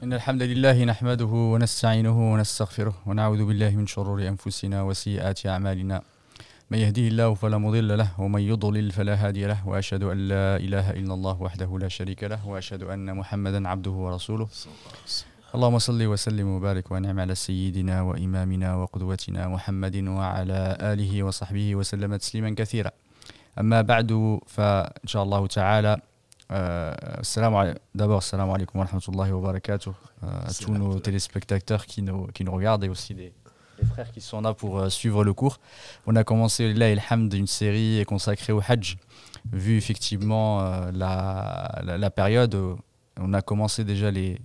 إن الحمد لله نحمده ونستعينه ونستغفره ونعوذ بالله من شرور أنفسنا وسيئات أعمالنا من يهديه الله فلا مضل له ومن يضلل فلا هادي له وأشهد أن لا إله إلا الله وحده لا شريك له وأشهد أن محمدا عبده ورسوله اللهم صل وسلم وبارك ونعم على سيدنا وإمامنا وقدوتنا محمد وعلى آله وصحبه وسلم تسليما كثيرا أما بعد فإن شاء الله تعالى d'abord, salam alaikum wa rahmatullahi wa barakatuh à tous nos téléspectateurs qui nous regardent et aussi les frères qui sont là pour suivre le cours. On a commencé, là, ilhamd, une série consacrée au Hajj, vu effectivement la période. On a commencé déjà les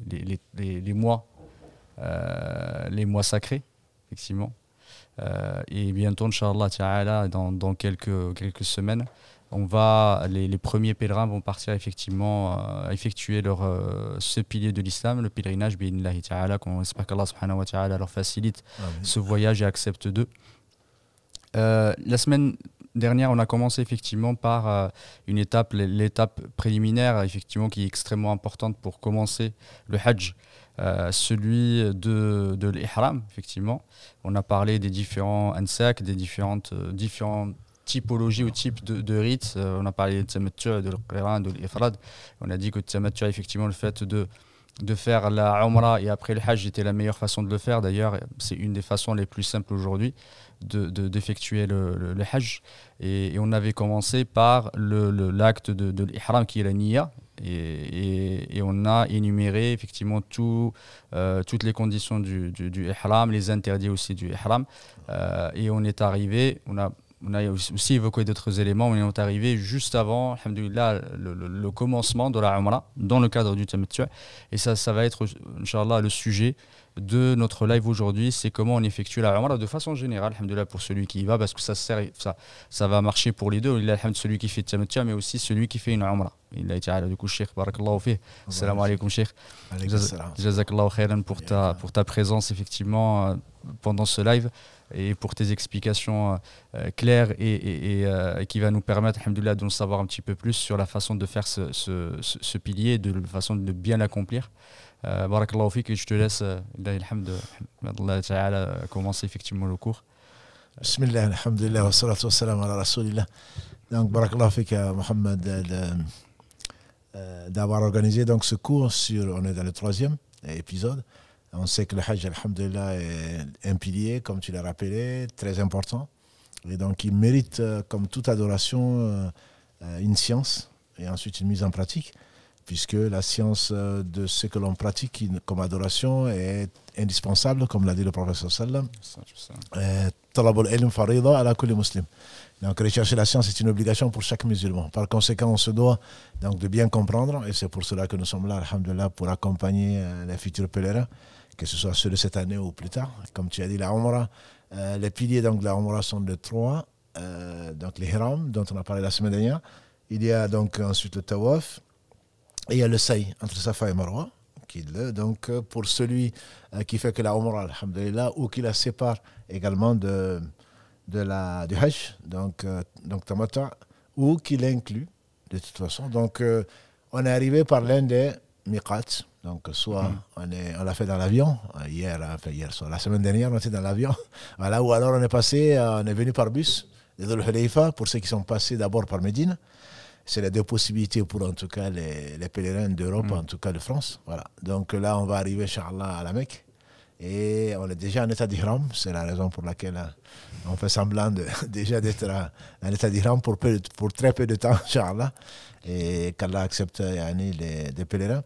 mois sacrés, effectivement. Et bientôt, Inch'Allah Ta'ala, dans quelques semaines, les premiers pèlerins vont partir effectivement effectuer ce pilier de l'islam, le pèlerinage, bi'idhnillahi ta'ala, qu'on espère qu'Allah subhanahu wa ta'ala leur facilite ce voyage et accepte d'eux. La semaine dernière, on a commencé effectivement par une étape, l'étape préliminaire, effectivement, qui est extrêmement importante pour commencer le Hajj, celui de l'ihram, effectivement. On a parlé des différents ansak, des différentes typologie ou type de rites. On a parlé de tamattu', de l'qiran, de l'ifrad. On a dit que le tamattu', effectivement, le fait de faire la umrah et après le hajj était la meilleure façon de le faire. D'ailleurs, c'est une des façons les plus simples aujourd'hui d'effectuer le hajj. Et on avait commencé par l'acte de l'ihram qui est la niyya. Et on a énuméré effectivement toutes les conditions du ihram, les interdits aussi du ihram. Et on est arrivé, on a aussi évoqué d'autres éléments, mais on est arrivé juste avant, alhamdoulilah, le commencement de la Umrah, dans le cadre du Tamattu'. Et ça va être, Inch'Allah, le sujet de notre live aujourd'hui, c'est comment on effectue la Umrah de façon générale, alhamdoulilah, pour celui qui y va, parce que ça va marcher pour les deux, celui qui fait le Tamattu', mais aussi celui qui fait une Umrah. Du coup, Cheikh, barakallahu fih. Salam alaikum, Cheikh. Jazakallahu khairan pour ta présence, effectivement, pendant ce live, et pour tes explications claires et qui va nous permettre, alhamdoulilah, de nous savoir un petit peu plus sur la façon de faire ce pilier, de la façon de bien l'accomplir. Barakallahu fik, et je te laisse, Allah ta'ala, commencer effectivement le cours. Bismillah, alhamdulillah, wa salatu wa salam ala rasulillah. Donc, barakallahu fik, Mohamed, d'avoir organisé donc ce cours on est dans le 3e épisode. On sait que le Hajj, alhamdulillah, est un pilier, comme tu l'as rappelé, très important. Et donc, il mérite, comme toute adoration, une science et ensuite une mise en pratique, puisque la science de ce que l'on pratique comme adoration est indispensable, comme l'a dit le prophète sallallahu alayhi wa sallam. Talabul ilm farida ala kulli muslim. Donc, rechercher la science est une obligation pour chaque musulman. Par conséquent, on se doit donc de bien comprendre, et c'est pour cela que nous sommes là, alhamdulillah, pour accompagner les futurs pèlerins, que ce soit ceux de cette année ou plus tard. Comme tu as dit, la Umrah, les piliers donc, de la Umrah sont de 3. Donc les Hiram, dont on a parlé la semaine dernière. Il y a donc ensuite le Tawaf. Et il y a le Sa'i, entre Safa et Marwa. Donc pour celui qui fait que la Umrah, alhamdulillah, ou qui la sépare également du Hajj, donc Tamattu', ou qui l'inclut, de toute façon. Donc on est arrivé par l'un des miqats. Donc, soit on l'a fait dans l'avion, hier soir, la semaine dernière, on était dans l'avion, voilà, ou alors on est venu par bus, de Dhul Hulayfa, pour ceux qui sont passés d'abord par Médine. C'est les deux possibilités pour, en tout cas, les pèlerins d'Europe, en tout cas de France. Voilà. Donc là, on va arriver, Inch'Allah, à la Mecque. Et on est déjà en état d'ihram. C'est la raison pour laquelle on fait semblant déjà d'être en état d'ihram pour très peu de temps, Inch'Allah. Et qu'Allah accepte les pèlerins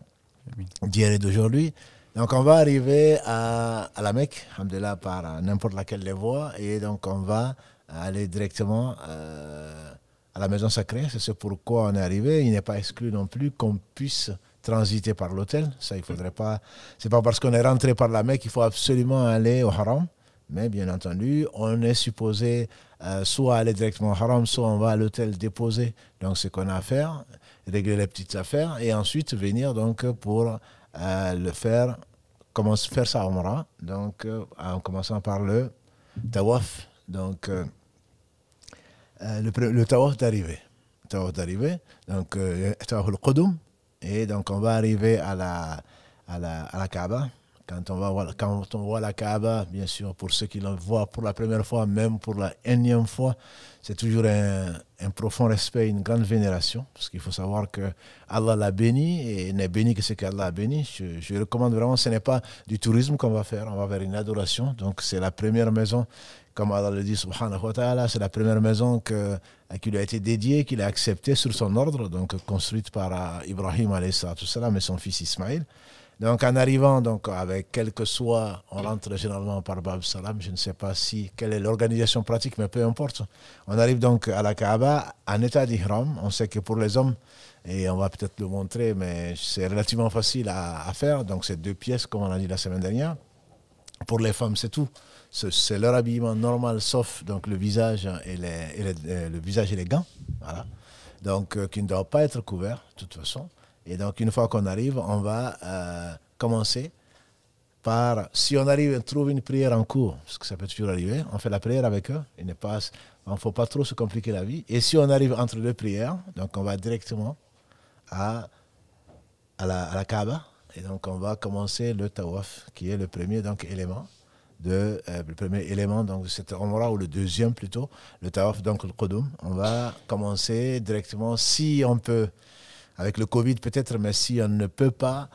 d'hier et d'aujourd'hui. Donc on va arriver à la Mecque, alhamdulillah, par n'importe laquelle des voies, et donc on va aller directement à la maison sacrée. C'est pourquoi on est arrivé. Il n'est pas exclu non plus qu'on puisse transiter par l'hôtel. Ça, il faudrait pas. C'est pas parce qu'on est rentré par la Mecque qu'il faut absolument aller au Haram. Mais bien entendu, on est supposé soit aller directement au Haram, soit on va à l'hôtel déposer donc ce qu'on a à faire, régler les petites affaires, et ensuite venir donc pour faire sa Umrah, donc en commençant par le Tawaf, donc le Tawaf d'arrivée. Donc Tawaf al-Qudum, et donc on va arriver à à la Kaaba. Quand on voit la Kaaba, bien sûr, pour ceux qui la voient pour la première fois, même pour la énième fois, c'est toujours un profond respect, une grande vénération, parce qu'il faut savoir que Allah l'a béni, et n'est béni que ce qu'Allah a béni. Je recommande vraiment, ce n'est pas du tourisme qu'on va faire, on va faire une adoration. Donc c'est la première maison, comme Allah le dit, subhanahu wa ta'ala, c'est la première maison qui lui a été dédiée, qu'il a acceptée sur son ordre, donc construite par Ibrahim alayhi salatu salam et son fils Ismaïl. Donc en arrivant, donc, avec quel que soit, on rentre généralement par Bab Salam, je ne sais pas quelle est l'organisation pratique, mais peu importe. On arrive donc à la Kaaba en état d'ihram. On sait que pour les hommes, et on va peut-être le montrer, mais c'est relativement facile à faire. Donc c'est 2 pièces, comme on a dit la semaine dernière. Pour les femmes, c'est tout. C'est leur habillement normal, sauf donc, le visage et le visage et les gants. Voilà. Donc qui ne doivent pas être couverts, de toute façon. Et donc, une fois qu'on arrive, on va commencer par, si on arrive à trouver une prière en cours, parce que ça peut toujours arriver, on fait la prière avec eux. Il ne faut pas trop se compliquer la vie. Et si on arrive entre 2 prières, donc on va directement à la Kaaba. Et donc, on va commencer le tawaf, qui est le premier élément de cet endroit, ou le deuxième plutôt, le tawaf, donc le qudum. On va commencer directement, si on peut. Avec le Covid peut-être, mais si on ne peut pas,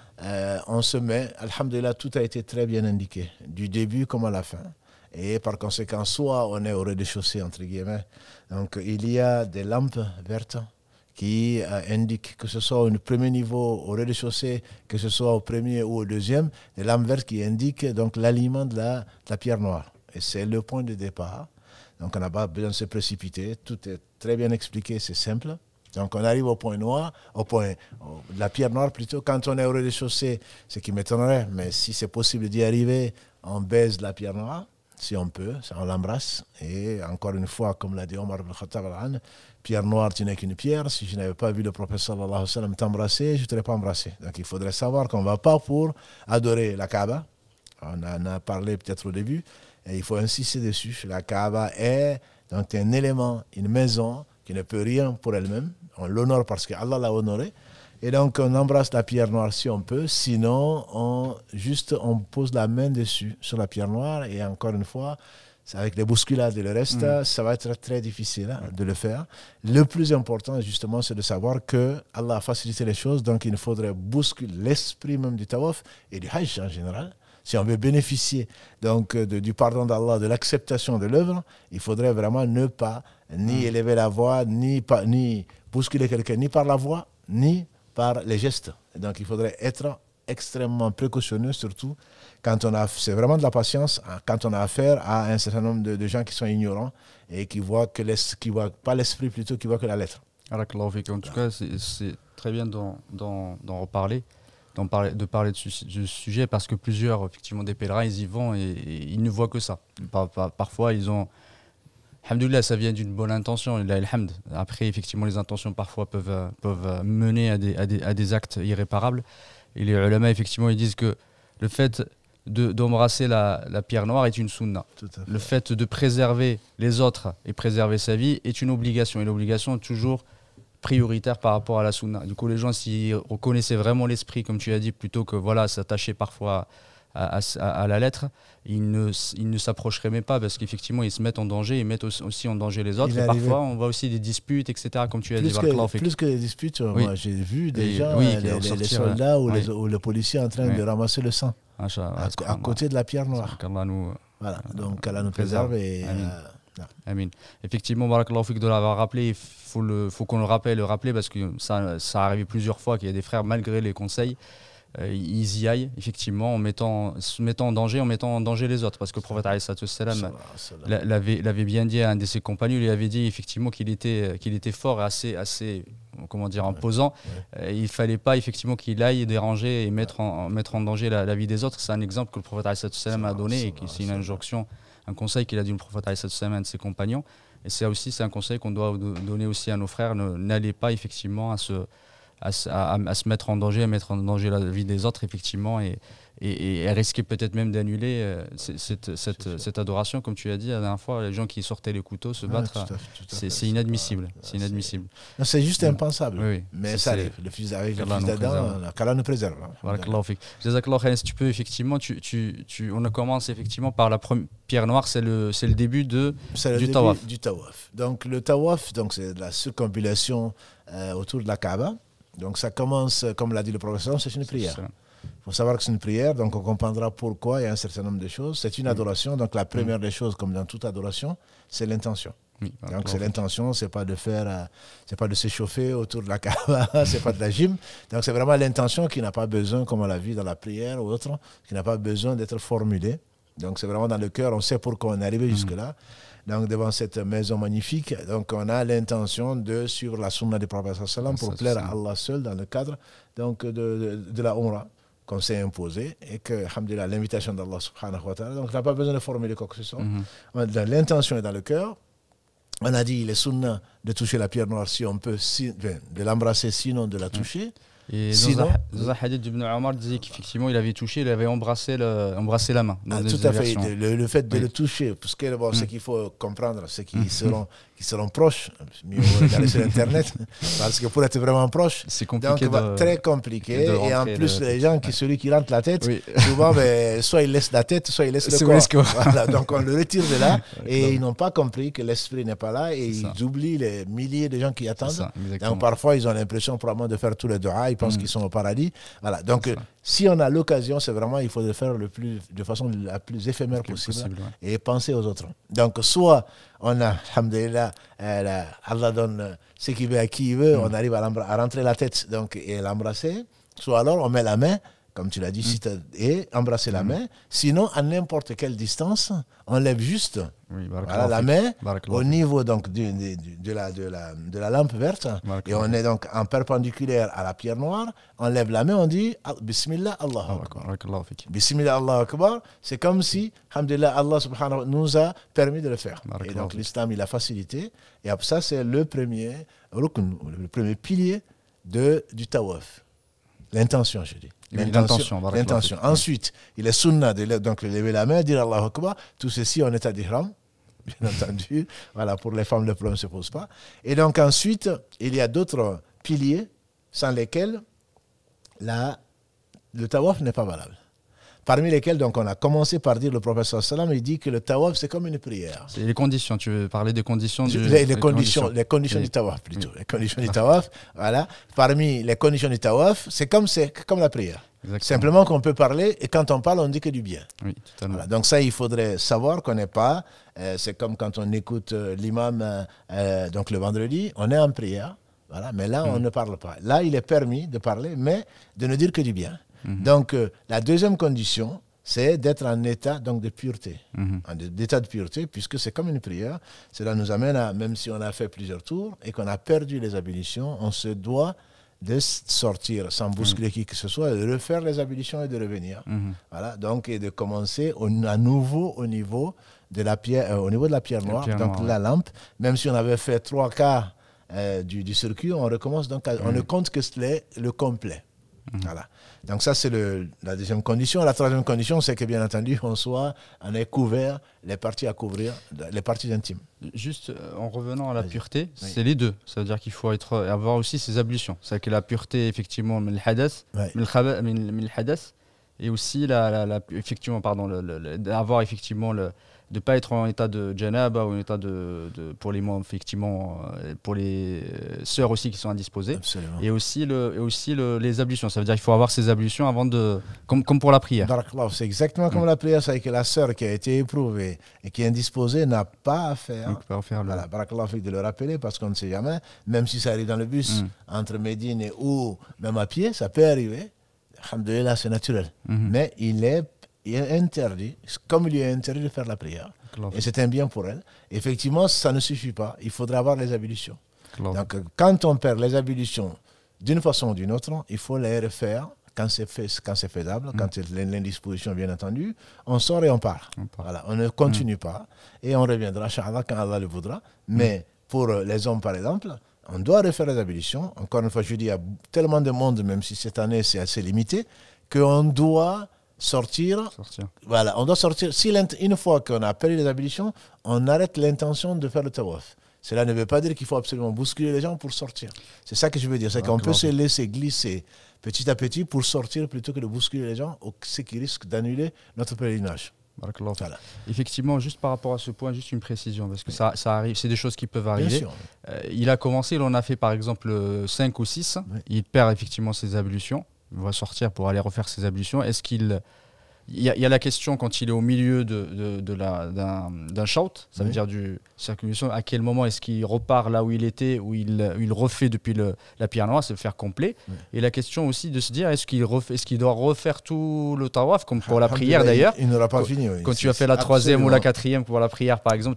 on se met, alhamdulillah, tout a été très bien indiqué, du début comme à la fin. Et par conséquent, soit on est au rez-de-chaussée, entre guillemets, donc il y a des lampes vertes qui indiquent, que ce soit au premier niveau, au rez-de-chaussée, que ce soit au premier ou au deuxième, des lampes vertes qui indiquent donc l'alignement de la pierre noire. Et c'est le point de départ. Donc on n'a pas besoin de se précipiter, tout est très bien expliqué, c'est simple. Donc on arrive au point noir, la pierre noire plutôt. Quand on est au rez-de-chaussée, ce qui m'étonnerait, mais si c'est possible d'y arriver, on baise la pierre noire, si on peut, on l'embrasse. Et encore une fois, comme l'a dit Omar ibn Khattab, pierre noire, tu n'es qu'une pierre. Si je n'avais pas vu le prophète sallallahu alayhi wa sallam t'embrasser, je ne t'aurais pas embrassé. Donc il faudrait savoir qu'on ne va pas pour adorer la Kaaba. On en a parlé peut-être au début, et il faut insister dessus. La Kaaba est donc un élément, une maison qui ne peut rien pour elle-même. On l'honore parce qu'Allah l'a honoré. Et donc, on embrasse la pierre noire si on peut. Sinon, on pose la main dessus, sur la pierre noire. Et encore une fois, avec les bousculades et le reste, ça va être très difficile de le faire. Le plus important, justement, c'est de savoir que Allah a facilité les choses. Donc, il faudrait bousculer l'esprit même du tawaf et du hajj en général. Si on veut bénéficier donc, du pardon d'Allah, de l'acceptation de l'œuvre, il faudrait vraiment ne pas ni élever la voix, ni bousculer quelqu'un, ni par la voix, ni par les gestes. Donc il faudrait être extrêmement précautionneux, surtout quand c'est vraiment de la patience, quand on a affaire à un certain nombre de gens qui sont ignorants et qui voient pas l'esprit plutôt, qui voient que la lettre. En tout cas, c'est très bien d'en reparler. De parler de ce sujet, parce que plusieurs, effectivement, des pèlerins, ils y vont et ils ne voient que ça. Parfois, ils ont... Alhamdoulilah, ça vient d'une bonne intention. Alhamd. Après, effectivement, les intentions parfois peuvent mener à des actes irréparables. Et les ulama, effectivement, ils disent que le fait d'embrasser la pierre noire est une sunna. Le fait de préserver les autres et préserver sa vie est une obligation. Et l'obligation est toujours prioritaire par rapport à la sunna. Du coup, les gens, s'ils reconnaissaient vraiment l'esprit, comme tu as dit, plutôt que s'attacher parfois à la lettre, ils ne s'approcheraient même pas, parce qu'effectivement, ils se mettent en danger, ils mettent aussi en danger les autres. Et parfois, on voit aussi des disputes, etc., comme tu as dit. Plus que les disputes, moi, j'ai vu déjà les soldats ou le policier en train de ramasser le sang à côté de la pierre noire. Voilà, donc Allah nous préserve et... Amin. Effectivement, barakallahu fik de l'avoir rappelé, il faut qu'on le rappeler, parce que ça a arrivé plusieurs fois qu'il y a des frères, malgré les conseils, ils y aillent, effectivement, se mettant en danger les autres, parce que le prophète alayhi salatu wassalam l'avait bien dit à un de ses compagnons, il lui avait dit effectivement qu'il était fort et assez imposant. Il ne fallait pas effectivement qu'il aille déranger et mettre en danger la vie des autres. C'est un exemple que le prophète alayhi salatu wassalam a donné, et c'est une injonction, un conseil qu'il a dit le prophète alayhi salatu wassalam à un de ses compagnons. Et c'est un conseil qu'on doit donner aussi à nos frères. N'allez pas effectivement à se mettre en danger, à mettre en danger la vie des autres, effectivement, et et elle risquait peut-être même d'annuler cette adoration, comme tu as dit la dernière fois, les gens qui sortaient les couteaux se battre, c'est inadmissible. C'est inadmissible. C'est juste impensable. Oui, mais ça arrive. Le fils d'Adam, qu'Allah nous préserve. Si tu peux, effectivement, on commence effectivement par la pierre noire, c'est le début du tawaf. Donc le tawaf, c'est la circumambulation autour de la Kaaba. Donc ça commence, comme l'a dit le professeur, c'est une prière. Il faut savoir que c'est une prière, donc on comprendra pourquoi il y a un certain nombre de choses. C'est une adoration, donc la première des choses, comme dans toute adoration, c'est l'intention. Oui, donc c'est l'intention, c'est pas de c'est pas de s'échauffer autour de la Kaaba, c'est pas de la gym. Donc c'est vraiment l'intention qui n'a pas besoin, comme on l'a vu dans la prière ou autre, qui n'a pas besoin d'être formulée. Donc c'est vraiment dans le cœur, on sait pourquoi on est arrivé jusque-là. Donc devant cette maison magnifique, donc on a l'intention de suivre la sunna du prophète sallam pour plaire à Allah seul dans le cadre donc de la Umrah qu'on s'est imposé et que, alhamdulillah, l'invitation d'Allah subhanahu wa ta'ala, donc on n'a pas besoin de formuler quoi que ce soit. L'intention est dans le cœur. On a dit, il est sunna de toucher la pierre noire si on peut, de l'embrasser sinon de la toucher. Et dans un hadith d'Ibn Omar disait qu'effectivement il avait touché, il avait embrassé la main. Tout à fait, le fait de le toucher, parce que ce qu'il faut comprendre, c'est qu'ils seront proches, mieux regarder sur Internet, parce que pour être vraiment proche, c'est compliqué, donc très compliqué, et en plus les gens, celui qui rentre la tête, souvent soit il laisse la tête, soit il laisse le corps. Voilà, donc on le retire de là, et ils n'ont pas compris que l'esprit n'est pas là, et ils oublient les milliers de gens qui attendent. Donc parfois ils ont l'impression probablement de faire tous les doigts, pensent qu'ils sont au paradis. Voilà. Donc, si on a l'occasion, c'est vraiment, il faut le faire de façon la plus éphémère possible et penser aux autres. Donc, soit on a, alhamdulillah, Allah donne ce qu'il veut à qui il veut, on arrive à rentrer la tête et l'embrasser, soit alors on met la main, comme tu l'as dit, et embrasser la main. Sinon, à n'importe quelle distance, on lève juste la main au niveau donc, de la lampe verte. Et on est donc en perpendiculaire à la pierre noire. On lève la main, on dit Bismillah, Allahu Akbar. Bismillah, Allahu Akbar. C'est comme si, alhamdulillah, Allah subhanahu wa ta'ala nous a permis de le faire. Et donc l'islam, il a facilité. Et après ça, c'est le premier pilier du tawaf. L'intention, je dis. L'intention. Ensuite, il est sunna de lever la main, dire Allahu Akbar. Tout ceci en état d'ihram, bien entendu. Voilà, pour les femmes, le problème ne se pose pas. Et donc ensuite, il y a d'autres piliers sans lesquels le tawaf n'est pas valable. Parmi lesquels, donc, on a commencé par dire, le prophète sallam, il dit que le tawaf, c'est comme une prière. C'est les conditions, tu veux parler des conditions les conditions du tawaf, plutôt. Les conditions du tawaf, voilà. Parmi les conditions du tawaf, c'est comme la prière. Exactement. Simplement qu'on peut parler, et quand on parle, on dit que du bien. Oui, totalement. Voilà. Donc ça, il faudrait savoir qu'on n'est pas... c'est comme quand on écoute l'imam donc le vendredi, on est en prière, voilà, mais là, on ne parle pas. Là, il est permis de parler, mais de ne dire que du bien. Donc, la deuxième condition, c'est d'être en état donc, de pureté. D'état de pureté, puisque c'est comme une prière. Cela nous amène à, même si on a fait plusieurs tours et qu'on a perdu les ablutions, on se doit de sortir sans bousculer qui que ce soit, de refaire les ablutions et de revenir. Voilà, donc, et de commencer à nouveau au niveau de la pierre, noire, la lampe. Même si on avait fait 3 quarts du circuit, on recommence, donc on ne compte que le complet. Voilà. Donc ça, c'est la deuxième condition. La troisième condition, c'est que bien entendu, on ait couvert les parties à couvrir, les parties intimes. Juste en revenant à la pureté, c'est les deux. Ça veut dire qu'il faut avoir aussi ses ablutions. C'est que la pureté, effectivement, le hadath, et aussi effectivement, avoir effectivement de ne pas être en état de janaba ou en état pour les effectivement pour les sœurs aussi qui sont indisposées. Absolument. Et aussi les ablutions, ça veut dire qu'il faut avoir ces ablutions avant comme pour la prière. C'est exactement comme la prière, c'est que la sœur qui a été éprouvée et qui est indisposée n'a pas à faire. Voilà, barakallahu fik de le rappeler parce qu'on ne sait jamais, même si ça arrive dans le bus entre Médine ou même à pied, ça peut arriver. Alhamdulillah, c'est naturel. Mais il est interdit, comme il lui est interdit de faire la prière. Et c'est un bien pour elle. Effectivement, ça ne suffit pas. Il faudra avoir les ablutions. Donc, quand on perd les ablutions d'une façon ou d'une autre, il faut les refaire quand c'est faisable, quand c'est l'indisposition, bien entendu. On sort et on part. Voilà, on ne continue pas. Et on reviendra, Inch'Allah, quand Allah le voudra. Mais pour les hommes, par exemple, on doit refaire les ablutions. Encore une fois, je dis, il y a tellement de monde, même si cette année c'est assez limité, qu'on doit sortir. Voilà, on doit sortir. Si une fois qu'on a perdu les ablutions, on arrête l'intention de faire le tawaf. Cela ne veut pas dire qu'il faut absolument bousculer les gens pour sortir. C'est ça que je veux dire. C'est qu'on peut se laisser glisser petit à petit pour sortir plutôt que de bousculer les gens, ce qui risque d'annuler notre pèlerinage. Voilà. Effectivement, juste par rapport à ce point, juste une précision, parce que ça arrive, c'est des choses qui peuvent arriver. Il a commencé, il en a fait par exemple 5 ou 6, il perd effectivement ses ablutions, il va sortir pour aller refaire ses ablutions. Est-ce qu'il... Il y a la question quand il est au milieu d'un shout, ça veut dire du circulation, à quel moment est-ce qu'il repart là où il était, où il refait depuis la pierre noire, c'est le faire complet. Et la question aussi de se dire, est-ce qu'il doit refaire tout le tawaf, comme pour la prière d'ailleurs. Il n'aura pas fini. Quand tu as fait la 3e ou la 4e pour la prière par exemple,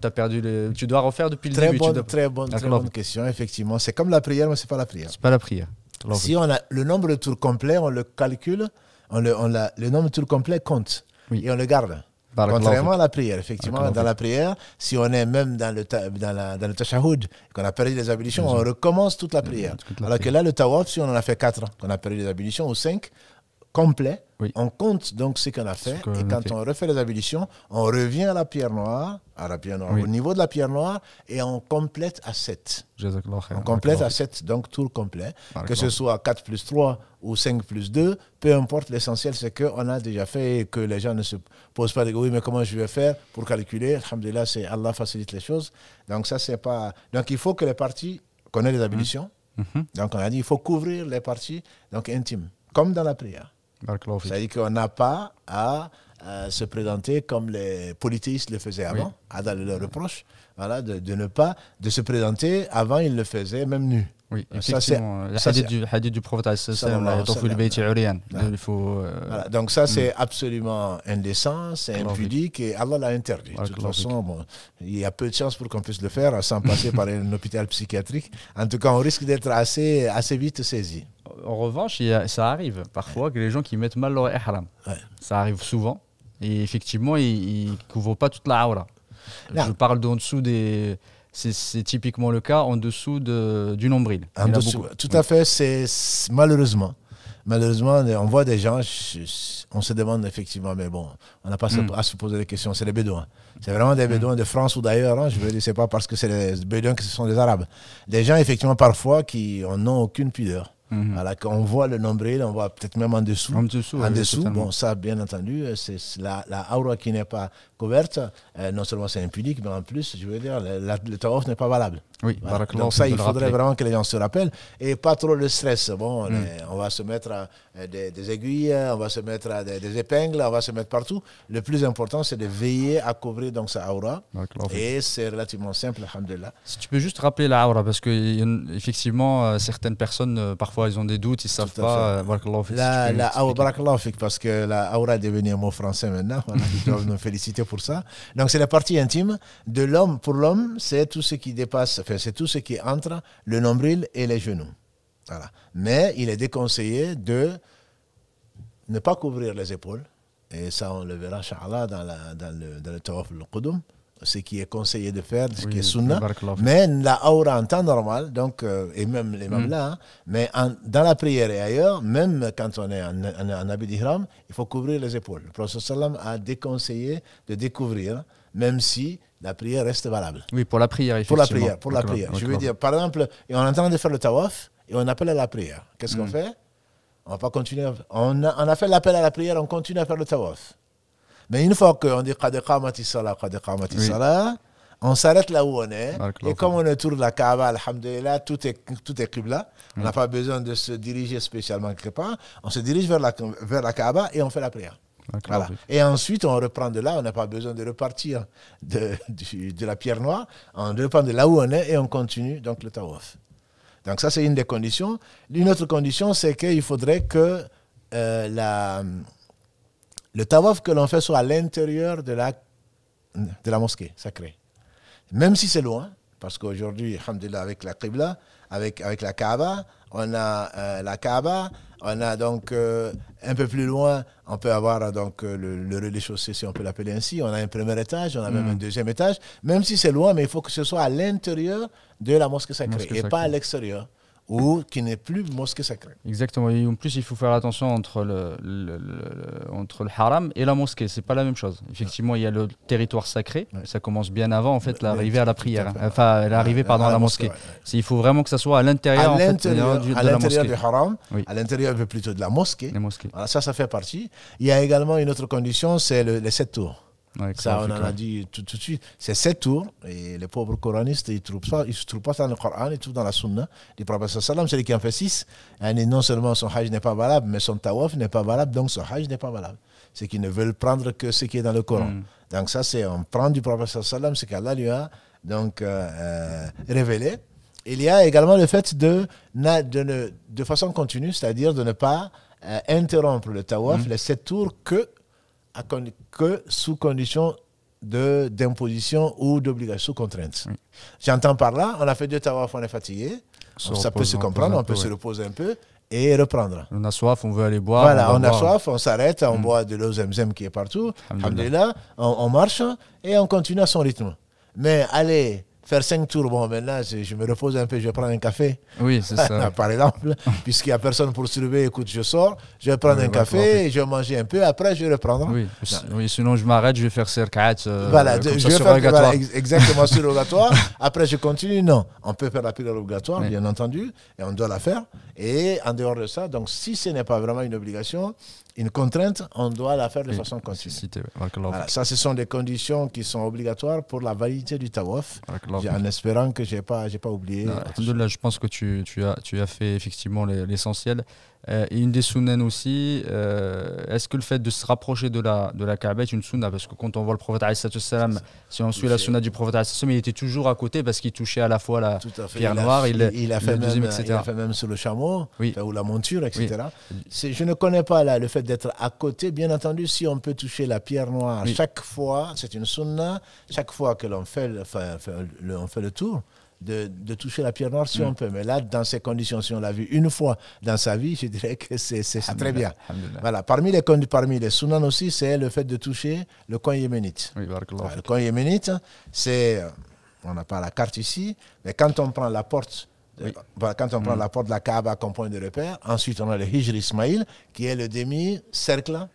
tu dois refaire depuis le début. Très bonne question, effectivement. C'est comme la prière, mais ce n'est pas la prière. C'est pas la prière. Si on a le nombre de tours complets, on le calcule. Le nombre de tours complet compte et on le garde. Contrairement à la prière, effectivement, dans la prière, si on est même dans le tashahhud, qu'on a perdu les ablutions, on recommence toute la prière. Alors que là, le tawaf, si on en a fait 4, qu'on a perdu les ablutions, ou 5 complets, on compte donc ce qu'on a fait. Et quand on refait les ablutions, on revient à la pierre noire, au niveau de la pierre noire, et on complète à 7. On complète à 7, donc tour complet. Que ce soit 4 plus 3 ou 5 plus 2, peu importe, l'essentiel c'est qu'on a déjà fait et que les gens ne se posent pas de oui, mais comment je vais faire pour calculer. Alhamdulillah, c'est Allah facilite les choses. Donc ça, c'est pas... Donc il faut que les parties connaissent les ablutions. Donc on a dit, il faut couvrir les parties donc intimes, comme dans la prière. C'est-à-dire qu'on n'a pas à se présenter comme les polythéistes le faisaient avant, dans leur reproche, voilà, de ne pas de se présenter. Avant, ils le faisaient même nu. Oui, effectivement. Le hadith du prophète, donc ça, c'est absolument indécent, c'est impudique et Allah l'a interdit. De toute façon, il y a peu de chances pour qu'on puisse le faire sans passer par un hôpital psychiatrique. En tout cas, on risque d'être assez vite saisi. En revanche, ça arrive parfois que les gens qui mettent mal leur ihram. Ça arrive souvent. Et effectivement, ils ne couvrent pas toute la aura. Je parle d'en dessous des... C'est typiquement le cas en dessous du nombril. En dessous, tout à fait. C'est malheureusement, on voit des gens, on se demande effectivement, mais bon, on n'a pas à se poser des questions. C'est les Bédouins. C'est vraiment des Bédouins de France ou d'ailleurs. Hein, je veux dire, c'est pas parce que c'est les Bédouins que ce sont des Arabes. Des gens, effectivement, parfois, qui n'ont aucune pudeur. Voilà, quand on voit le nombril, on voit peut-être même en dessous. Bon, ça, bien entendu, c'est la aura qui n'est pas couverte. Non seulement c'est impudique, mais en plus, je veux dire, le tawaf n'est pas valable. Oui, voilà. Donc ça, il faudrait vraiment que les gens se rappellent. Et pas trop le stress. Bon, on va se mettre des aiguilles, on va se mettre des épingles, on va se mettre partout. Le plus important, c'est de veiller à couvrir donc sa aura. Et c'est relativement simple, alhamdulillah. Si tu peux juste rappeler la aura, parce qu'effectivement, certaines personnes, parfois, ils ont des doutes, ils ne savent pas. Parce que la aura est devenue un mot français maintenant. Ils doivent nous féliciter pour ça. Donc, c'est la partie intime de l'homme. Pour l'homme, c'est tout ce qui dépasse, c'est tout ce qui est entre le nombril et les genoux. Voilà. Mais il est déconseillé de ne pas couvrir les épaules. Et ça, on le verra, Inch'Allah, dans le Tawaf al-Qudum. Ce qui est conseillé de faire, ce qui est sunna. Mais la aura en temps normal, donc, et même là, hein, mais dans la prière et ailleurs, même quand on est en habit d'ihram, il faut couvrir les épaules. Le prophète sallam a déconseillé de découvrir, même si la prière reste valable. Oui, pour la prière, effectivement. Pour la prière. Je veux dire, par exemple, on est en train de faire le tawaf et on appelle à la prière. Qu'est-ce qu'on fait? On ne va pas continuer. On a fait l'appel à la prière, on continue à faire le tawaf. Mais une fois qu'on dit qad qamati salah, on s'arrête là où on est. Et comme on est autour de la Kaaba, alhamdulillah, tout est qibla. On n'a pas besoin de se diriger spécialement quelque part. On se dirige vers la Kaaba et on fait la prière. Voilà. Et ensuite, on reprend de là. On n'a pas besoin de repartir de la pierre noire. On reprend de là où on est et on continue donc le tawaf. Donc ça, c'est une des conditions. Une autre condition, c'est qu'il faudrait que le tawaf que l'on fait soit à l'intérieur de la mosquée sacrée. Même si c'est loin, parce qu'aujourd'hui, alhamdulillah, avec la Qibla, avec la Kaaba, on a la Kaaba, on a donc un peu plus loin, on peut avoir donc le rez-de-chaussée, si on peut l'appeler ainsi. On a un premier étage, on a même un deuxième étage. Même si c'est loin, mais il faut que ce soit à l'intérieur de la mosquée sacrée et pas à l'extérieur, ou qui n'est plus mosquée sacrée. Exactement. Et en plus, il faut faire attention entre entre le haram et la mosquée. C'est pas la même chose. Effectivement, il y a le territoire sacré. Ça commence bien avant, en fait, l'arrivée à la prière. Enfin, l'arrivée, pardon, à la mosquée. Il faut vraiment que ça soit à l'intérieur, de la mosquée. Du haram, à l'intérieur plutôt de la mosquée. Voilà, ça fait partie. Il y a également une autre condition, c'est les 7 tours. Ouais, ça, on en a dit tout de suite. C'est 7 tours. Et les pauvres coranistes, ils ne se trouvent pas dans le Coran, ils trouvent dans la Sunna du prophète sallam. Celui qui en fait 6, non seulement son hajj n'est pas valable, mais son tawaf n'est pas valable, donc son hajj n'est pas valable. C'est qu'ils ne veulent prendre que ce qui est dans le Coran. Donc ça, c'est on prend du prophète sallam, ce qu'Allah lui a donc révélé. Il y a également le fait de façon continue, c'est-à-dire de ne pas interrompre le tawaf, les 7 tours, que sous condition d'imposition ou d'obligation, sous contrainte. Oui. J'entends par là, on a fait 2 tawaf, on est fatigué, ça peut se comprendre, on peut se reposer un peu et reprendre. On a soif, on veut aller boire. Voilà, on a soif, on s'arrête, on boit de l'eau Zemzem qui est partout, alhamdoulilah, on marche et on continue à son rythme. Mais allez faire 5 tours, bon, maintenant, je me repose un peu, je vais prendre un café. Oui, c'est ça. Par exemple, puisqu'il n'y a personne pour surveiller, écoute, je sors, je vais prendre un café, je vais manger un peu, après, je vais reprendre. Oui, sinon, je m'arrête, je vais faire circat. Voilà, je vais faire exactement surrogatoire. Après, je continue. Non, on peut faire la prière obligatoire, bien entendu, et on doit la faire. Et en dehors de ça, donc, si ce n'est pas vraiment une obligation, une contrainte, on doit la faire de façon continue. Voilà, ça, ce sont des conditions qui sont obligatoires pour la validité du tawaf, en espérant que je n'ai pas oublié. Alhamdoulilah, je pense que tu as fait effectivement l'essentiel. Et une des sunnan aussi, est-ce que le fait de se rapprocher de la Kaaba est une sunna? Parce que quand on voit le prophète, si on suit la sunna du prophète, il était toujours à côté parce qu'il touchait à la fois la pierre noire, il a fait même sur le chameau, ou la monture, etc. Je ne connais pas là le fait d'être à côté. Bien entendu, si on peut toucher la pierre noire chaque fois, c'est une sunna. Chaque fois que l'on fait le tour, de toucher la pierre noire si on peut. Mais là, dans ces conditions, si on l'a vu une fois dans sa vie, je dirais que c'est très bien. Voilà. Parmi les sunnans aussi, c'est le fait de toucher le coin yéménite. Le coin yéménite, on n'a pas la carte ici, mais quand on prend la porte, prend la porte de la Kaaba comme point de repère, ensuite on a le Hijr Ismaïl, qui est le demi-cercle,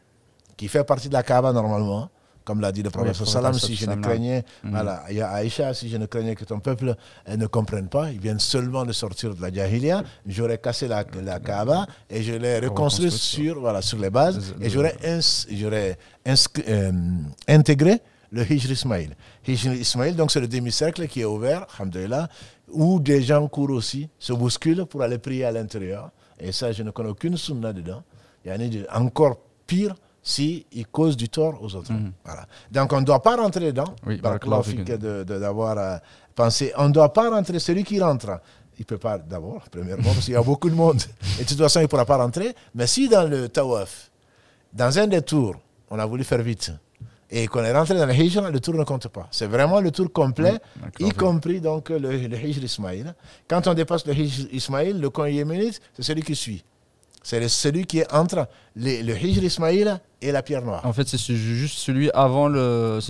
qui fait partie de la Kaaba normalement. Comme l'a dit le prophète sallam, si je ne craignais, voilà, il y a Aïcha, si je ne craignais que ton peuple ne comprenne pas, ils viennent seulement de sortir de la Jahiliya, j'aurais cassé la Kaaba et je l'ai reconstruit sur les bases et j'aurais intégré le Hijr Ismaïl. Hijr Ismaïl, donc c'est le demi-cercle qui est ouvert, alhamdoulilah, où des gens courent aussi, se bousculent pour aller prier à l'intérieur. Et ça, je ne connais aucune sunna dedans. Il y en a encore pire, si il cause du tort aux autres. Voilà. Donc on ne doit pas rentrer dedans. D'avoir pensé. On ne doit pas rentrer. Celui qui rentre, il ne peut pas d'abord, premièrement, parce qu'il y a beaucoup de monde. Et de toute façon, il ne pourra pas rentrer. Mais si dans le tawaf, dans un des tours, on a voulu faire vite, et qu'on est rentré dans le Hijr, le tour ne compte pas. C'est vraiment le tour complet, y compris donc le Hijr Ismaïl. Quand on dépasse le Hijr Ismaïl, le coin yéménite, c'est celui qui suit. C'est celui qui est entre le Hijr Ismaïl et la pierre noire. En fait, c'est juste celui avant la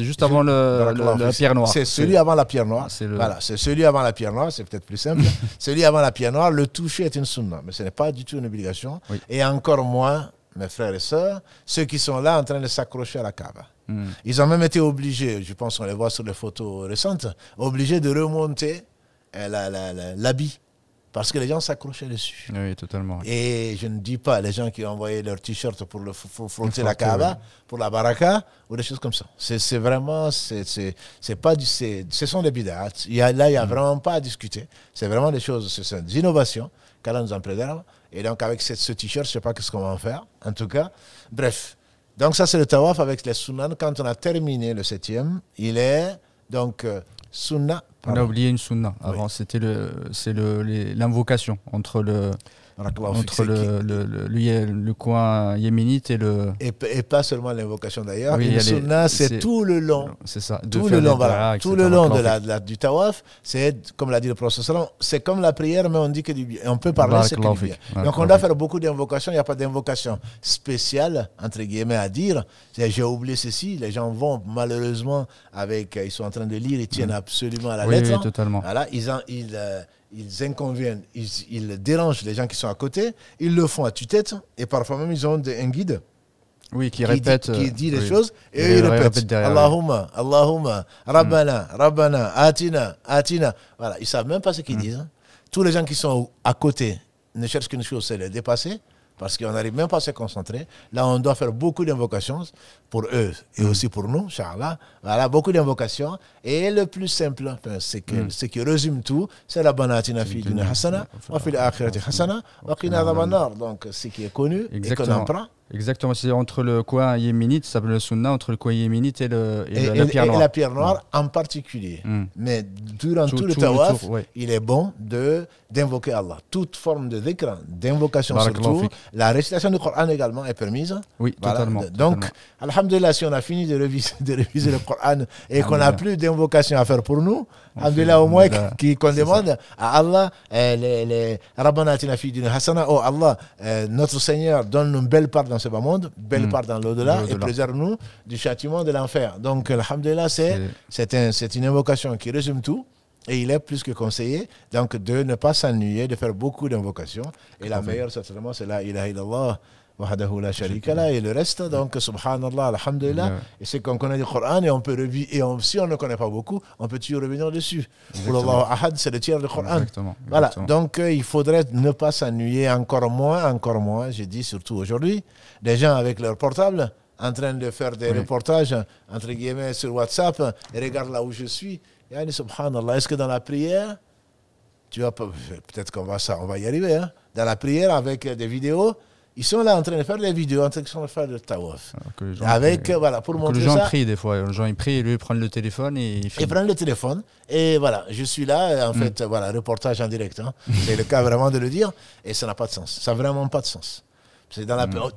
pierre noire. C'est celui avant la pierre noire. Voilà, c'est celui avant la pierre noire, c'est peut-être plus simple. Celui avant la pierre noire, le toucher est une sunna, mais ce n'est pas du tout une obligation. Et encore moins, mes frères et sœurs, ceux qui sont là en train de s'accrocher à la Kaaba. Ils ont même été obligés, je pense qu'on les voit sur les photos récentes, obligés de remonter l'habit. Parce que les gens s'accrochaient dessus. Oui, totalement. Et je ne dis pas les gens qui ont envoyé leur t-shirt pour frotter la Kaaba, pour la baraka, ou des choses comme ça. C'est vraiment, ce sont des bid'at. Il n'y a vraiment pas à discuter. C'est vraiment des choses, ce sont des innovations qu'Allah nous en préserve. Et donc, avec ce t-shirt, je ne sais pas ce qu'on va en faire. En tout cas, bref. Donc, ça, c'est le tawaf avec les sunnans. Quand on a terminé le 7e, il est donc sunna. On a oublié une sunna. Avant, c'était l'invocation entre le coin yéménite et le... Et pas seulement l'invocation d'ailleurs. Une sunna, c'est tout le long. C'est ça. Tout le long, voilà. Tout le long du tawaf, c'est, comme l'a dit le prophèt, c'est comme la prière, mais on dit que du bien. On peut parler, c'est que du bien. Donc on doit faire beaucoup d'invocations. Il n'y a pas d'invocation spéciale, entre guillemets, à dire. J'ai oublié ceci. Les gens vont malheureusement ils sont en train de lire, ils tiennent absolument à la lettre. Oui, totalement. Voilà, ils inconviennent, ils dérangent les gens qui sont à côté, ils le font à tue-tête et parfois même ils ont un guide Oui, qui répète. Qui dit les oui. choses et il répète derrière. Allahumma, Allahumma, Rabbana, Rabbana, Atina, Atina. Voilà, ils ne savent même pas ce qu'ils disent. Hein. Tous les gens qui sont à côté ne cherchent qu'une chose, c'est les dépasser. Parce qu'on n'arrive même pas à se concentrer. Là, on doit faire beaucoup d'invocations pour eux et aussi pour nous, Inch'Allah. Voilà, beaucoup d'invocations. Et le plus simple, enfin, ce qui résume tout, c'est la banatina fi dunya hasana, wa fil akhirati hasana, wa qina adhaban nar. Donc, ce qui est connu et qu'on en prend. Exactement, c'est entre le coin yéménite, ça s'appelle le sunna, entre le coin yéménite et la pierre noire. Et la pierre noire en particulier. Mais durant tout le tawaf, il est bon d'invoquer Allah. Toute forme de dhikr, d'invocation surtout. La récitation du Coran également est permise. Oui, voilà. Totalement. Donc, alhamdulillah, si on a fini de réviser le Coran et qu'on n'a plus d'invocation à faire pour nous, alhamdulillah, au moins qu'on demande à Allah, Rabbana atina fi dunya hasana, oh Allah, notre Seigneur, donne-nous une belle part dans ce bas monde, belle part dans l'au-delà, et préserve-nous du châtiment de l'enfer. Donc, alhamdulillah, c'est une invocation qui résume tout. Et il est plus que conseillé donc de ne pas s'ennuyer, de faire beaucoup d'invocations. Et la meilleure, certainement, c'est la ilaha illallah, wahdahu la sharika la, et le reste, donc, subhanallah, alhamdulillah. Et c'est qu'on connaît du Coran et on peut revenir, si on ne connaît pas beaucoup, on peut toujours revenir dessus. Pour Allah ahad, c'est le tiers du Coran. Exactement. Voilà, donc il faudrait ne pas s'ennuyer encore moins, j'ai dit surtout aujourd'hui, des gens avec leur portable en train de faire des reportages, entre guillemets, sur WhatsApp, et regarde là où je suis. Yani, subhanallah, est-ce que dans la prière, tu vas peut-être qu'on va y arriver, hein, dans la prière avec des vidéos, ils sont là en train de faire des vidéos, en train de faire le tawaf. Voilà, pour montrer ça. Les gens prient des fois, les gens ils prient, lui ils prennent le téléphone et ils filment. Ils prennent le téléphone et voilà, je suis là, en fait, voilà, reportage en direct. Hein. C'est le cas vraiment de le dire et ça n'a pas de sens. Ça n'a vraiment pas de sens.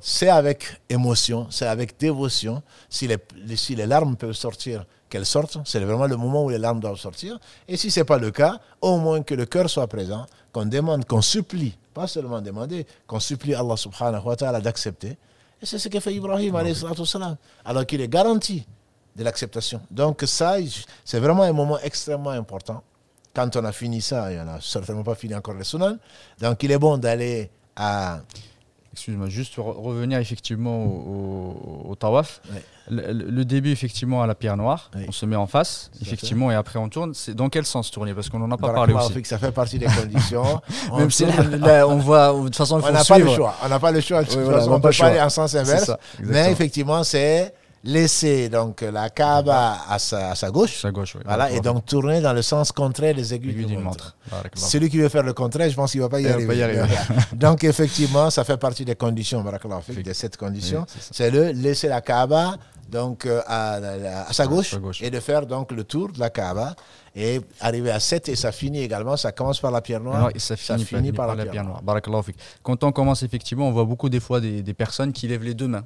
C'est avec émotion, c'est avec dévotion. Si les larmes peuvent sortir, qu'elles sortent. C'est vraiment le moment où les larmes doivent sortir. Et si ce n'est pas le cas, au moins que le cœur soit présent, qu'on demande, qu'on supplie, pas seulement demander, qu'on supplie Allah subhanahu wa ta'ala d'accepter. Et c'est ce qu'a fait Ibrahim, alayhi salatu wassalam, alors qu'il est garanti de l'acceptation. Donc ça, c'est vraiment un moment extrêmement important. Quand on a fini ça, et on n'a certainement pas fini encore les sunan, donc il est bon d'aller à... Excuse-moi, juste revenir effectivement au tawaf. Ouais. Le début, effectivement, à la pierre noire, on se met en face, effectivement, et après on tourne. C'est dans quel sens tourner? Parce qu'on n'en a pas parlé aussi. Ça fait partie des conditions. Même si là, on voit, de toute façon, il faut suivre. Pas le choix. On n'a pas le choix. On ne peut pas aller en sens inverse. Mais effectivement, c'est laisser donc la Kaaba à sa gauche, voilà, et donc tourner dans le sens contraire des aiguilles d'une montre. Celui qui veut faire le contraire, je pense qu'il ne va pas y arriver. Donc effectivement, ça fait partie des conditions, de cette condition, c'est de laisser la Kaaba donc, à sa gauche et de faire donc le tour de la Kaaba et arriver à 7 et ça finit également, ça commence par la pierre noire et ça finit par la pierre noire. Barakallahu fik. Quand on commence effectivement, on voit beaucoup des fois des personnes qui lèvent les deux mains,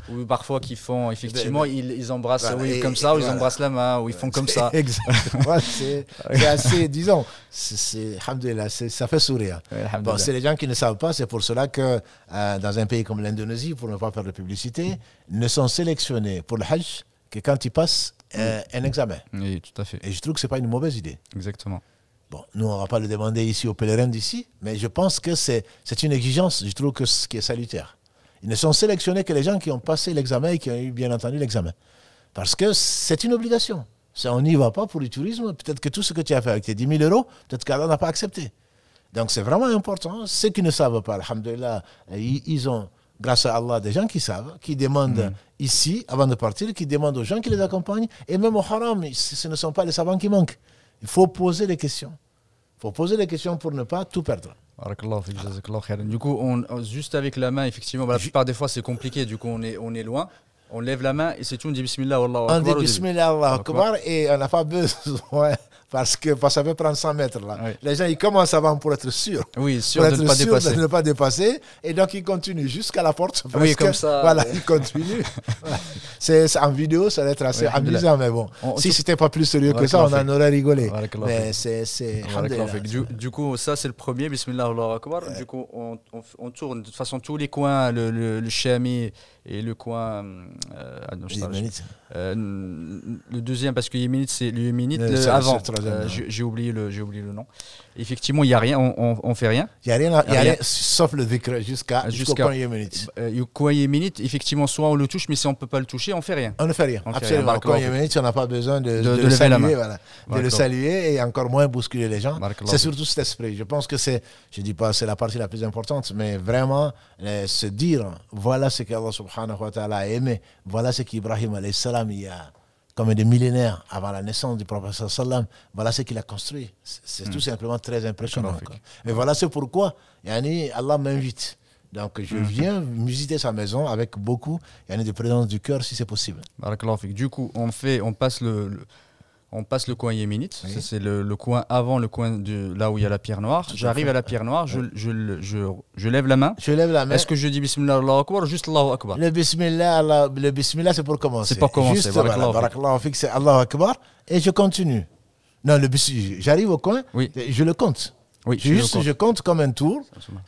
ou parfois qui font effectivement, ils embrassent comme ça, ou ils embrassent la main, ou ils font comme ça. Exactement, c'est assez, disons, alhamdoulilah, ça fait sourire. Bon, c'est les gens qui ne savent pas, c'est pour cela que dans un pays comme l'Indonésie, pour ne pas faire de publicité, ne sont sélectionnés pour le Hajj que quand ils passent un examen. Oui, tout à fait. Et je trouve que ce n'est pas une mauvaise idée. Exactement. Bon, nous, on ne va pas le demander ici aux pèlerins d'ici, mais je pense que c'est une exigence, je trouve que ce qui est salutaire. Ils ne sont sélectionnés que les gens qui ont passé l'examen et qui ont eu, bien entendu, l'examen. Parce que c'est une obligation. On n'y va pas pour le tourisme. Peut-être que tout ce que tu as fait avec tes 10 000 euros, peut-être qu'Allah n'a pas accepté. Donc, c'est vraiment important. Ceux qui ne savent pas, alhamdoulilah, ils ont... grâce à Allah, des gens qui savent, qui demandent ici, avant de partir, qui demandent aux gens qui les accompagnent, et même au haram, ce ne sont pas les savants qui manquent. Il faut poser les questions. Il faut poser les questions pour ne pas tout perdre. Du coup, juste avec la main, effectivement, la plupart des fois c'est compliqué, du coup on est loin, on lève la main et c'est tout, on dit Bismillah, Wallahu Akbar. On dit Bismillah, Allahu Akbar et on n'a pas besoin. Parce que ça peut prendre 100 mètres là. Oui. Les gens ils commencent avant pour être sûrs. Oui, sûr de ne pas dépasser. Et donc ils continuent jusqu'à la porte. Oui, comme ça. Voilà, ils continuent. C'est en vidéo, ça va être assez amusant, mais bon. Si c'était pas plus sérieux que ça, on en aurait rigolé. Mais c'est. Du coup, ça c'est le premier. Bismillah, Allahu Akbar. Du coup, on tourne de toute façon tous les coins, le Chami et le coin. Le deuxième, parce que Yéménite, c'est le Yéménite avant. troisième, j'ai oublié le nom. Effectivement, il n'y a rien, on fait rien. Il n'y a rien, sauf le dhikr jusqu'au point minute. Effectivement, soit on le touche, mais si on ne peut pas le toucher, on ne fait rien. On ne fait rien, absolument. Au point minute, on n'a pas besoin de le lever la main. Voilà, de le saluer et encore moins bousculer les gens. C'est surtout cet esprit. Je pense que je ne dis pas c'est la partie la plus importante, mais vraiment se dire, voilà ce qu'Allah subhanahu wa ta'ala a aimé, voilà ce qu'Ibrahim alayhi salam il y a comme des millénaires avant la naissance du prophète sallam, voilà ce qu'il a construit. C'est tout simplement très impressionnant. Et voilà c'est pourquoi Allah m'invite. Donc je viens visiter sa maison avec beaucoup de présence du cœur si c'est possible. Du coup, on passe le coin yéménite, oui. C'est le coin avant le coin de là où il y a la pierre noire. J'arrive à la pierre noire, je lève la main. Est-ce que je dis Bismillah Allahu Akbar ou juste Allahu Akbar? Le Bismillah c'est pour commencer. C'est pour commencer. Juste Barakallahu fik, c'est Allahu Akbar et je continue. Non, j'arrive au coin, oui. Je le compte. Oui, je compte comme un tour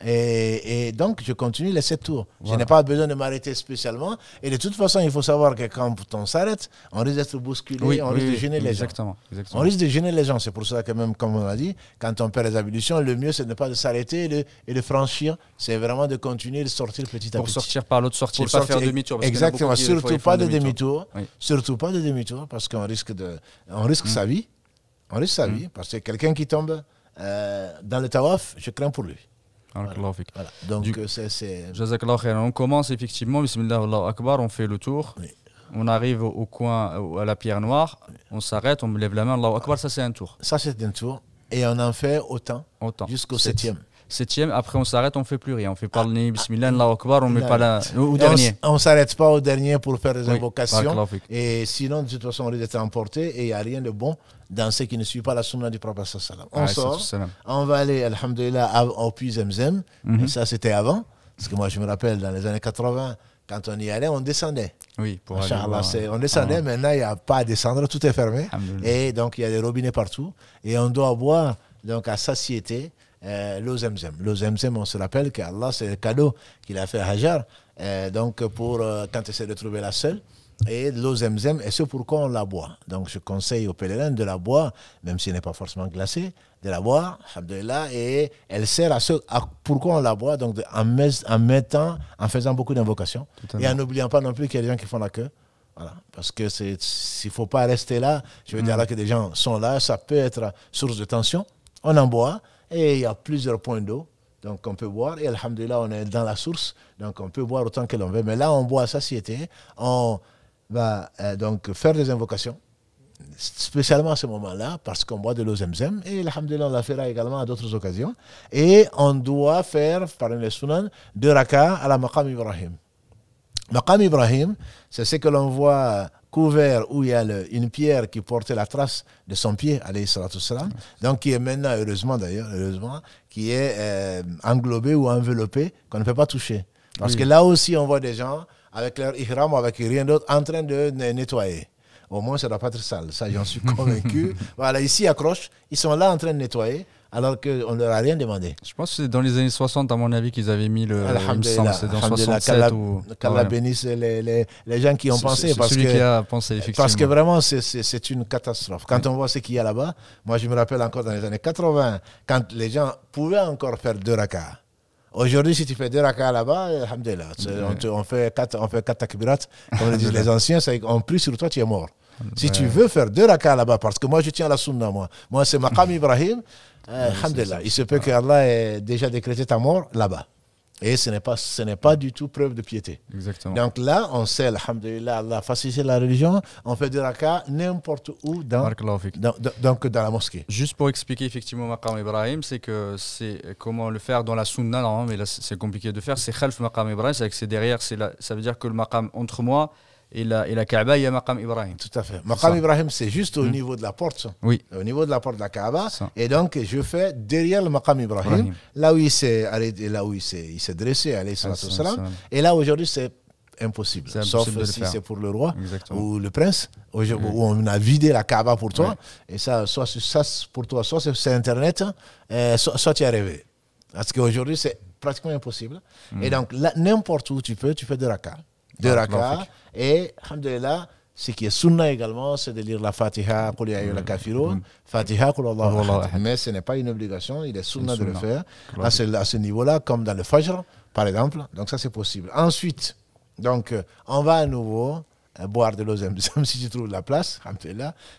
et donc je continue les 7 tours. Voilà. Je n'ai pas besoin de m'arrêter spécialement. Et de toute façon, il faut savoir que quand on s'arrête, on risque d'être bousculé, on risque de gêner les gens. On risque de gêner les gens. C'est pour ça que même, comme on a dit, quand on perd les ablutions, le mieux, c'est de ne pas s'arrêter et de franchir. C'est vraiment de continuer de sortir petit à petit. Pour sortir par l'autre sortie, pas faire demi-tour. Exactement, surtout pas de demi-tour. Surtout pas de demi-tour parce qu'on risque sa vie. On risque sa vie parce que quelqu'un qui tombe dans le tawaf, je crains pour lui. Voilà. Donc Jazakallah khair. On commence effectivement, Bismillah Allahu Akbar, on fait le tour. Oui. On arrive au coin, à la pierre noire, on s'arrête, on me lève la main, Allahu Akbar, ça c'est un tour. Ça c'est un tour. Et on en fait autant. Jusqu'au 7e. 7e, après on s'arrête, on ne fait plus rien. On fait pas le nez, Bismillah, Allahu Akbar, on ne met pas au dernier. On ne s'arrête pas au dernier pour faire des invocations. Et sinon, de toute façon, on risque d'être emporté et il n'y a rien de bon dans ce qui ne suit pas la sunna du prophète sallam. On sort, on va aller, alhamdulillah, au puits Zemzem. Et ça, c'était avant. Parce que moi, je me rappelle, dans les années 80, quand on y allait, on descendait. Oui, pour aller voir. On descendait, maintenant, il n'y a pas à descendre, tout est fermé. Et donc, il y a des robinets partout. Et on doit boire donc, à satiété l'eau Zemzem. L'eau Zemzem, on se rappelle qu'Allah, c'est le cadeau qu'il a fait à Hajar. Donc, pour quand tu essaies de trouver la seule. Et l'eau Zemzem, et c'est pourquoi on la boit. Donc je conseille aux pèlerins de la boire, même si elle n'est pas forcément glacée, de la boire, alhamdoulilah, et elle sert à pourquoi on la boit, donc en faisant beaucoup d'invocations, et en n'oubliant pas non plus qu'il y a des gens qui font la queue. Voilà. Parce que s'il ne faut pas rester là, je veux dire là que des gens sont là, ça peut être source de tension. On en boit, et il y a plusieurs points d'eau. Donc on peut boire, et alhamdoulilah, on est dans la source, donc on peut boire autant que l'on veut. Mais là, on boit à satiété, on va donc faire des invocations, spécialement à ce moment-là, parce qu'on boit de l'eau Zemzem, et alhamdoulilah, on la fera également à d'autres occasions. Et on doit faire, parmi les sunan, 2 raka à la Maqam Ibrahim. Maqam Ibrahim, c'est ce que l'on voit couvert où il y a une pierre qui portait la trace de son pied, alayhi salatu salam, donc qui est maintenant, heureusement d'ailleurs, qui est englobé ou enveloppé, qu'on ne peut pas toucher. Parce que là aussi, on voit des gens avec leur ihram ou avec rien d'autre, en train de nettoyer. Au moins, ça ne doit pas être sale. Ça, j'en suis convaincu. Voilà, ici, accroche. Ils sont là en train de nettoyer, alors qu'on ne leur a rien demandé. Je pense que c'est dans les années 60, à mon avis, qu'ils avaient mis le... Il me semble, c'est dans 67 ou... Qu'Allah bénisse les gens qui ont pensé. Celui qui a pensé, effectivement. Parce que vraiment, c'est une catastrophe. Quand on voit ce qu'il y a là-bas, moi, je me rappelle encore dans les années 80, quand les gens pouvaient encore faire 2 rakas. Aujourd'hui, si tu fais 2 rakas là-bas, alhamdulillah, on fait 4 takbirat, comme le disent les anciens, en plus sur toi, tu es mort. Si tu veux faire 2 rakas là-bas, parce que moi, je tiens à la sunna, moi c'est Maqam Ibrahim, alhamdulillah, il se peut que Allah ait déjà décrété ta mort là-bas. Et ce n'est pas du tout preuve de piété. Exactement. Donc là, on sait, alhamdulillah, Allah a facilité la religion, on fait 2 rakas n'importe où dans la mosquée. Juste pour expliquer effectivement Maqam Ibrahim, c'est comment le faire dans la sunna, non, mais là c'est compliqué de faire, c'est Khalf Maqam Ibrahim, c'est que c'est derrière, ça veut dire que le Maqam entre moi et la Kaaba, il y a Maqam Ibrahim. Tout à fait. Maqam Ibrahim, c'est juste au niveau de la porte. Oui. Au niveau de la porte de la Kaaba. Et donc, je fais derrière le Maqam Ibrahim, là où il s'est dressé, alayhi salatu wassalam. Et là, aujourd'hui, c'est impossible. Sauf si c'est pour le roi ou le prince, où on a vidé la Kaaba pour toi. Et ça, soit pour toi, soit c'est Internet, soit tu es rêvé. Parce qu'aujourd'hui, c'est pratiquement impossible. Et donc, n'importe où tu fais 2 rakas. 2 rakas. Et, alhamdulillah, Ce qui est sunna également, c'est de lire la Fatiha, Qul ya ayyuhal kafirun, Fatiha, Qul Allahu ahad. Mais ce n'est pas une obligation, il est sunna de le faire à ce niveau-là, comme dans le Fajr, par exemple. Donc ça, c'est possible. Ensuite, donc, on va à nouveau boire de l'eau Zamzam si tu trouves la place,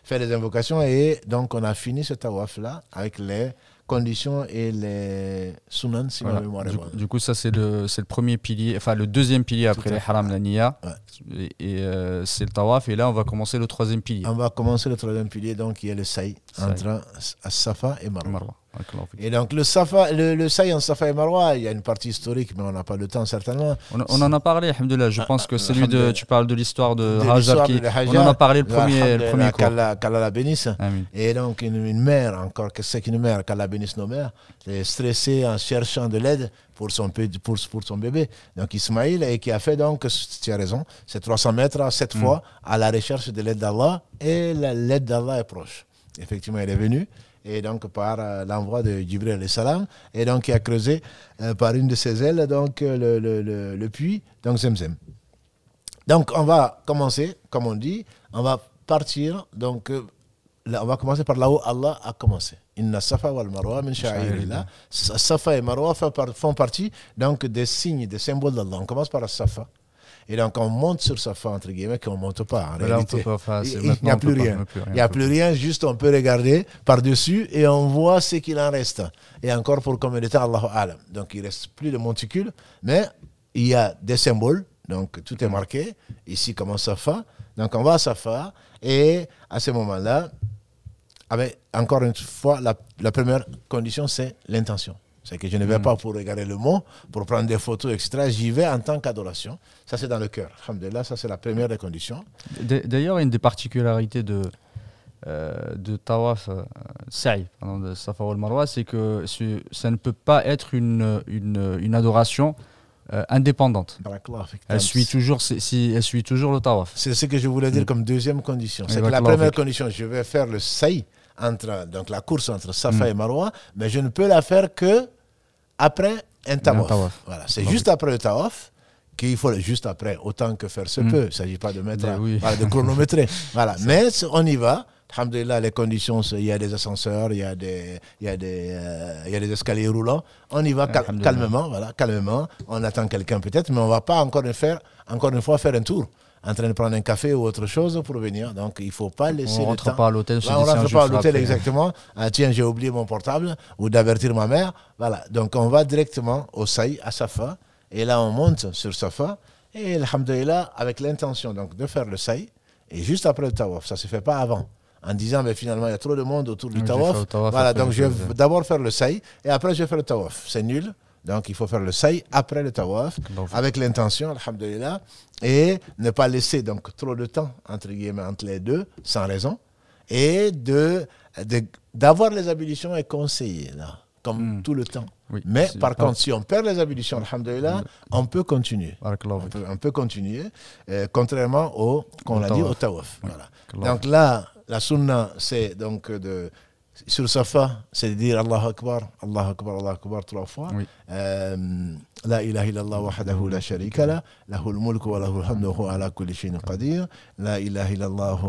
faire des invocations, et donc on a fini ce tawaf-là avec les conditions et les sunan, si ma mémoire est bonne. Du coup, ça, c'est le premier pilier, enfin le deuxième pilier après les haram, la niya. Ouais. Et c'est le tawaf. Et là, on va commencer le troisième pilier. On va commencer le troisième pilier, donc il y a le sa'i entre Safa et Marwa. Et donc le sa'i en Safa et Marwa, il y a une partie historique, mais on n'a pas le temps certainement. On en a parlé, alhamdoulilah. Je pense que tu parles de l'histoire de Hajar. On en a parlé le premier cours. Qu'Allah la bénisse. Amin. Et donc une mère, encore, qu'est-ce qu'une mère, qu'Allah bénisse nos mères, est stressée en cherchant de l'aide pour son bébé. Donc Ismaïl, et qui a fait donc, tu as raison, c'est 300 mètres, 7 fois, à la recherche de l'aide d'Allah, et l'aide d'Allah est proche. Effectivement, elle est venue. Et donc par l'envoi de Jibril alayhi salam, et donc il a creusé par une de ses ailes donc le puits, donc Zemzem. Donc on va commencer, comme on dit, on va partir, donc là, on va commencer par là où Allah a commencé. Inna Safa wal Marwa min sha'airillah. Safa et Marwa font partie donc des signes, des symboles d'Allah. On commence par la Safa. Et donc on monte sur Safa, entre guillemets, qu'on ne monte pas. En réalité, il n'y a plus rien. Il n'y a plus rien, juste on peut regarder par-dessus et on voit ce qu'il en reste. Et encore pour combien de temps, Allahu Alam. Donc il ne reste plus de monticule, mais il y a des symboles, donc tout est marqué. Ici commence Safa. Donc on va à Safa et à ce moment-là, encore une fois, la première condition, c'est l'intention. C'est que je ne vais pas pour regarder le mont, pour prendre des photos, etc. J'y vais en tant qu'adoration. Ça, c'est dans le cœur. Alhamdulillah, ça, c'est la première des conditions. D'ailleurs, une des particularités de Tawaf Sa'i, de Safa wal Marwa, c'est que ça ne peut pas être une adoration indépendante. Elle suit toujours le Tawaf. C'est ce que je voulais dire comme deuxième condition. C'est que la première condition, je vais faire le Sa'i, donc la course entre Safa et Marwa, mais je ne peux la faire que après un tawaf. Voilà, c'est juste après le tawaf qu'il faut, juste après, autant que faire se peut. Il ne s'agit pas de mettre, de chronométrer. Voilà. Mais on y va. Alhamdulillah, les conditions, il y a des ascenseurs, il y a des escaliers roulants. On y va calmement, voilà, calmement. On attend quelqu'un peut-être, mais on ne va pas encore une fois faire un tour, en train de prendre un café ou autre chose pour venir. Donc, il ne faut pas laisser le temps. On ne rentre pas à l'hôtel. On ne rentre pas à l'hôtel, exactement. Ah, tiens, j'ai oublié mon portable, ou d'avertir ma mère. Voilà. Donc, on va directement au Sa'i, à Safa. Et là, on monte sur Safa. Et, alhamdulillah, avec l'intention donc, de faire le Sa'i. Et juste après le tawaf. Ça ne se fait pas avant. En disant, mais finalement, il y a trop de monde autour du tawaf. Voilà. Donc, je vais d'abord faire le Sa'i. Et après, je vais faire le tawaf. C'est nul. Donc, il faut faire le sa'i après le tawaf, avec l'intention, alhamdulillah, et ne pas laisser donc trop de temps, entre guillemets, entre les deux, sans raison, et d'avoir les ablutions est conseillé, là, comme tout le temps. Oui, mais par contre, si on perd les ablutions, alhamdulillah, on peut continuer. On peut continuer, contrairement qu'on a dit au tawaf. Voilà. Donc là, la sunna, c'est donc sur Safa, c'est de dire Allahu Akbar, Allahu Akbar, Allahu Akbar 3 fois. Oui. La ilaha illallah wahdahu la sharika la, lahul mulku wa lahul hamdu wa huwa ala kulli shay'in qadir. La ilaha illallah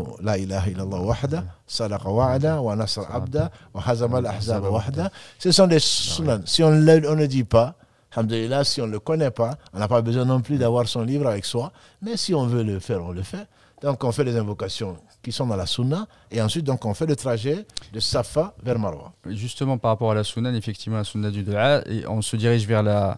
wahda, sadaqa wa'ada wa nasra abda wa hazama al-ahzab wahda. Ce sont des sunan. Si on ne dit pas, alhamdulillah, si on ne le connaît pas, on n'a pas besoin non plus d'avoir son livre avec soi. Mais si on veut le faire, on le fait. Donc on fait les invocations qui sont dans la sunna et ensuite donc on fait le trajet de Safa vers Marwa. Justement par rapport à la sunna, effectivement la sunna du dua, et on se dirige vers la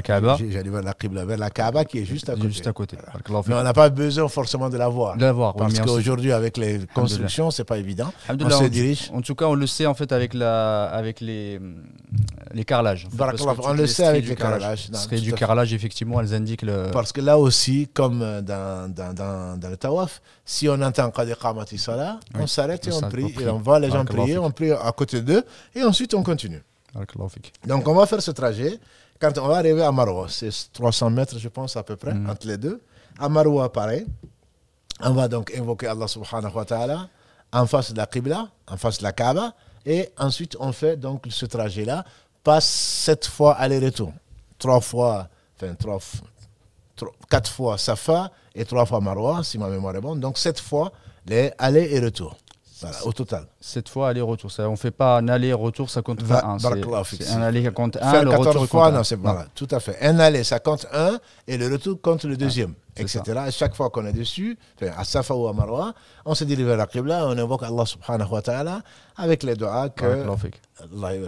Kaaba. J'allais vers la Qibla, vers la Kaaba qui est juste à côté. Voilà. Mais on n'a pas besoin forcément de la voir. Parce qu'aujourd'hui avec les constructions, c'est pas évident. On se dirige. En tout cas, on le sait en fait avec les carrelages. On le sait avec les carrelages. Ce serait du carrelage, effectivement, elles indiquent le... Parce que là aussi, comme dans le tawaf, si on entend qad iqamati salah, on s'arrête et on prie. Et on voit les gens prier, on prie à côté d'eux et ensuite on continue. Donc on va faire ce trajet. Quand on va arriver à Marwa, c'est 300 mètres je pense à peu près entre les deux. À Marwa, pareil. On va donc invoquer Allah subhanahu wa ta'ala en face de la Qibla, en face de la Kaaba. Et ensuite on fait donc ce trajet-là. Pas 7 fois aller-retour. 4 fois Safa et 3 fois Marwa, si ma mémoire est bonne. Donc 7 fois les allers et retours. Voilà, au total. 7 fois aller-retour. On ne fait pas un aller-retour, ça compte pas 1. C'est un aller qui compte 1, faire le 14 retour fois, compte non, 1. c'est voilà, tout à fait. Un aller, ça compte 1 et le retour compte le deuxième, etc. Et chaque fois qu'on est dessus, à Safa ou à Marwa, on se dirige vers la Qibla, on invoque Allah subhanahu wa ta'ala avec les doigts que Allah et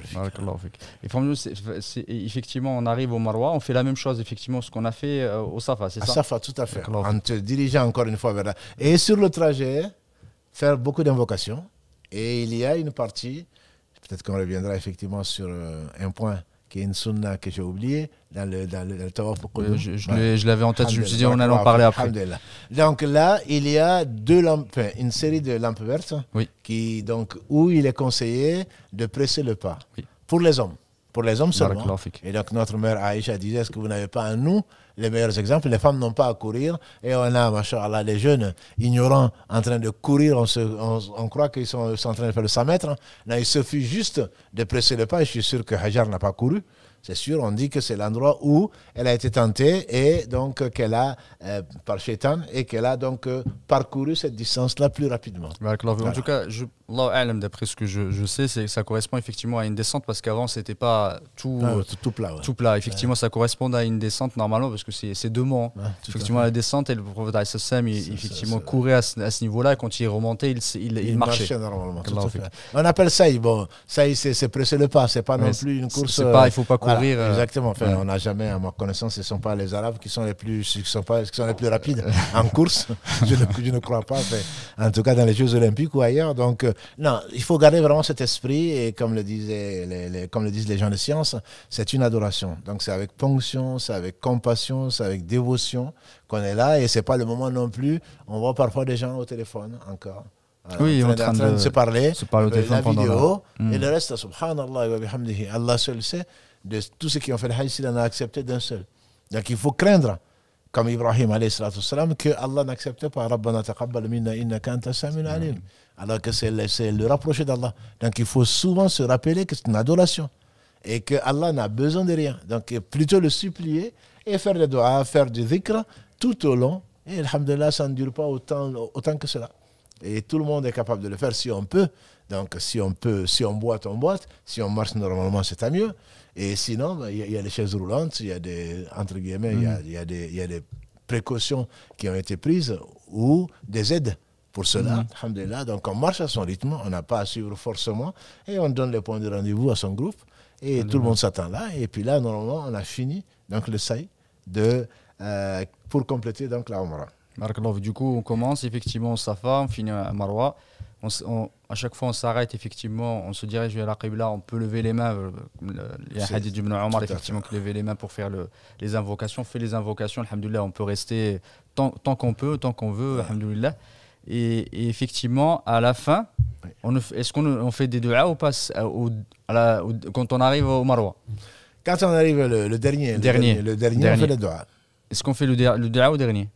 effectivement, on arrive au Marwa, on fait la même chose, effectivement, ce qu'on a fait au Safa, c'est ça? À Safa, tout à fait. En te dirigeant encore une fois vers là. Et sur le trajet, faire beaucoup d'invocations. Et il y a une partie, peut-être qu'on reviendra effectivement sur un point qui est une sunna que j'ai oublié dans le tawaf pour Qudum. Je l'avais en tête, je me suis dit on allait en parler après. Donc là, il y a une série de lampes vertes où il est conseillé de presser le pas. Oui. Pour les hommes. Pour les hommes seulement. Et donc notre mère Aïcha disait, est-ce que vous n'avez pas à nous les meilleurs exemples? Les femmes n'ont pas à courir. Et on a, machallah, les jeunes ignorants en train de courir. On croit qu'ils sont en train de faire le 100 mètres. Non, il suffit juste de presser le pas. Et je suis sûr que Hajar n'a pas couru. C'est sûr, on dit que c'est l'endroit où elle a été tentée et donc qu'elle a, par Shaitan, et qu'elle a donc parcouru cette distance-là plus rapidement. En tout cas, d'après ce que je sais, c'est que ça correspond effectivement à une descente parce qu'avant, c'était pas tout plat. Ouais. Tout plat. Effectivement, ça correspond à une descente normalement parce que c'est 2 monts. Effectivement, la descente et le prophète effectivement courait à ce niveau-là et quand il est remonté, il marchait. Normalement. On appelle ça, c'est presser le pas, c'est pas non plus une course. Il ne faut pas courir. Exactement. Enfin, on n'a jamais, à ma connaissance, ce ne sont pas les Arabes qui sont les plus rapides en course. Je ne crois pas. Enfin, en tout cas, dans les Jeux Olympiques ou ailleurs. Donc, non, il faut garder vraiment cet esprit. Et comme le disent les gens de science, c'est une adoration. Donc, c'est avec ponction, c'est avec compassion, c'est avec dévotion qu'on est là. Et ce n'est pas le moment non plus. On voit parfois des gens au téléphone encore. Oui, en train de se parler au téléphone la vidéo. Et le reste, subhanallah wa bihamdihi, Allah seul sait. De tous ceux qui ont fait le hajj, il en a accepté d'un seul. Donc il faut craindre, comme Ibrahim alayhi salatu salam, que Allah n'accepte pas Rabbana taqabbal minna innaka anta samiul alim. Alors que c'est le rapprocher d'Allah. Donc il faut souvent se rappeler que c'est une adoration et que Allah n'a besoin de rien. Donc plutôt le supplier et faire le dua, faire du dhikr tout au long. Et alhamdulillah, ça ne dure pas autant que cela. Et tout le monde est capable de le faire si on peut. Donc si on boite, on boite. Si on marche normalement, c'est à mieux. Et sinon, il y a les chaises roulantes, il y a des, entre guillemets, il y a des précautions qui ont été prises ou des aides pour cela. Alhamdulillah. Donc on marche à son rythme, on n'a pas à suivre forcément et on donne les points de rendez-vous à son groupe et tout le monde s'attend là. Et puis là, normalement, on a fini donc, le saï pour compléter donc, la Umrah. Du coup, on commence effectivement au Safa, on finit à Marwa. À chaque fois, on s'arrête, effectivement, on se dirige vers la Qibla, on peut lever les mains. Il y a un hadith d'Ibn Omar, effectivement, qui levait les mains pour faire les invocations. On fait les invocations, alhamdoulilah, on peut rester tant qu'on peut, tant qu'on veut, alhamdoulilah. Et effectivement, à la fin, est-ce qu'on fait des du'a ou pas quand on arrive au Marwa? Quand on arrive le dernier, on fait le du'a. Est-ce qu'on fait le du'a au dernier?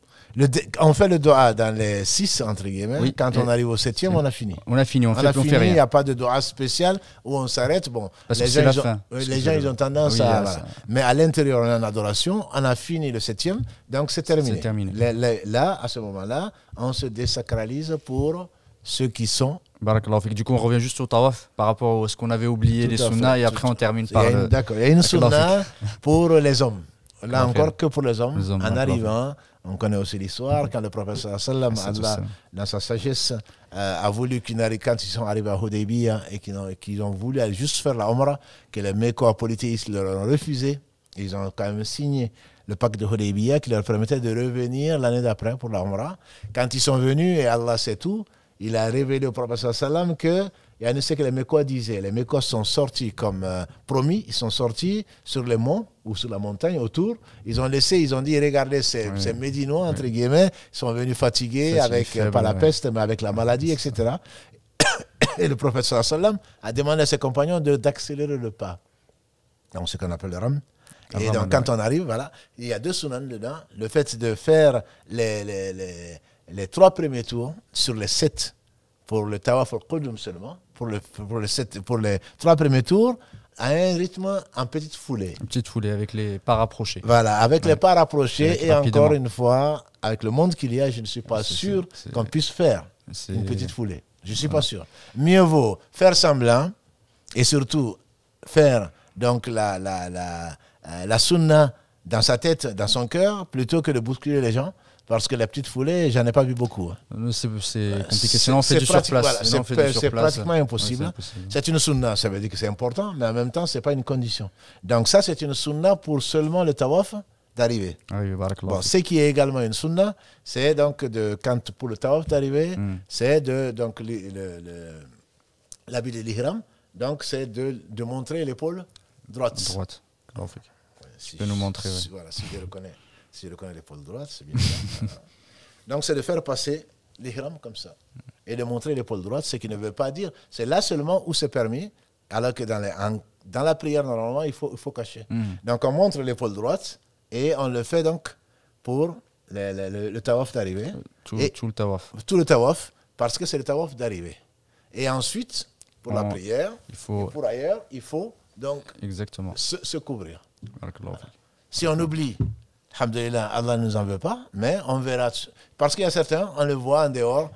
On fait le doha dans les 6, entre guillemets. Oui, quand on arrive au 7e, on a fini. On a fini, on fait rien. Il n'y a pas de doha spécial où on s'arrête. Bon, parce que c'est la fin. Les gens, ils ont tendance à... Voilà. Mais à l'intérieur, on est en adoration. On a fini le 7e, donc c'est terminé. Là, à ce moment-là, on se désacralise pour ceux qui sont... Barakallahu fik. Du coup, on revient juste au tawaf par rapport à ce qu'on avait oublié, les sunnas, et après on termine par... D'accord, il y a une sunna pour les hommes. Là encore que pour les hommes en arrivant... On connaît aussi l'histoire, quand le prophète sallam, Allah, dans sa sagesse, a voulu quand ils sont arrivés à Hudaybiyah et qu'ils ont voulu aller juste faire la Umrah, que les Mécois polythéistes leur ont refusé. Ils ont quand même signé le pacte de Hudaybiyah qui leur permettait de revenir l'année d'après pour la Umrah. Quand ils sont venus, et Allah sait tout, il a révélé au prophète sallam que il y a ce que les Mécois disaient. Les Mécois sont sortis comme promis, ils sont sortis sur les monts ou sur la montagne autour. Ils ont dit, regardez, ces Médinois, entre guillemets, sont venus fatigués pas la peste, mais avec la maladie, etc. Et le prophète sallam a demandé à ses compagnons d'accélérer le pas. Donc, ce qu'on appelle le ram. Et donc, quand on arrive, voilà, il y a 2 sunan dedans. Le fait de faire les 3 premiers tours sur les 7 pour le tawaf al-Qudum seulement, pour les 3 premiers tours, à un rythme en petite foulée. Une petite foulée avec les pas rapprochés. Voilà, avec les pas rapprochés et rapidement. encore une fois, avec le monde qu'il y a, je ne suis pas sûr qu'on puisse faire une petite foulée. Je ne suis pas sûr. Mieux vaut faire semblant et surtout faire donc la sunna dans sa tête, dans son cœur, plutôt que de bousculer les gens. Parce que la petite foulée, j'en ai pas vu beaucoup. C'est compliqué. Sinon, on fait du surplace. Voilà, c'est pratiquement impossible. C'est une sunna, ça veut dire que c'est important, mais en même temps, ce n'est pas une condition. Donc ça, c'est une sunna pour seulement le tawaf d'arriver. Bon, ce qui est également une sunna, c'est donc pour le tawaf d'arriver, c'est donc l'habit de l'ihram, donc c'est de montrer l'épaule droite. Si tu peux nous montrer. Voilà, si je reconnais l'épaule droite, c'est bien ça. Donc, c'est de faire passer l'ihram comme ça. Et de montrer l'épaule droite, ce qui ne veut pas dire, c'est là seulement où c'est permis, alors que dans la prière, normalement, il faut cacher. Donc, on montre l'épaule droite et on le fait donc pour le tawaf d'arrivée. Tout le tawaf. Tout le tawaf, parce que c'est le tawaf d'arrivée. Et ensuite, pour la prière, et pour ailleurs, il faut donc se couvrir. Voilà. Si on oublie, alhamdoulilah, Allah ne nous en veut pas, mais on verra. Parce qu'il y a certains, on le voit en dehors,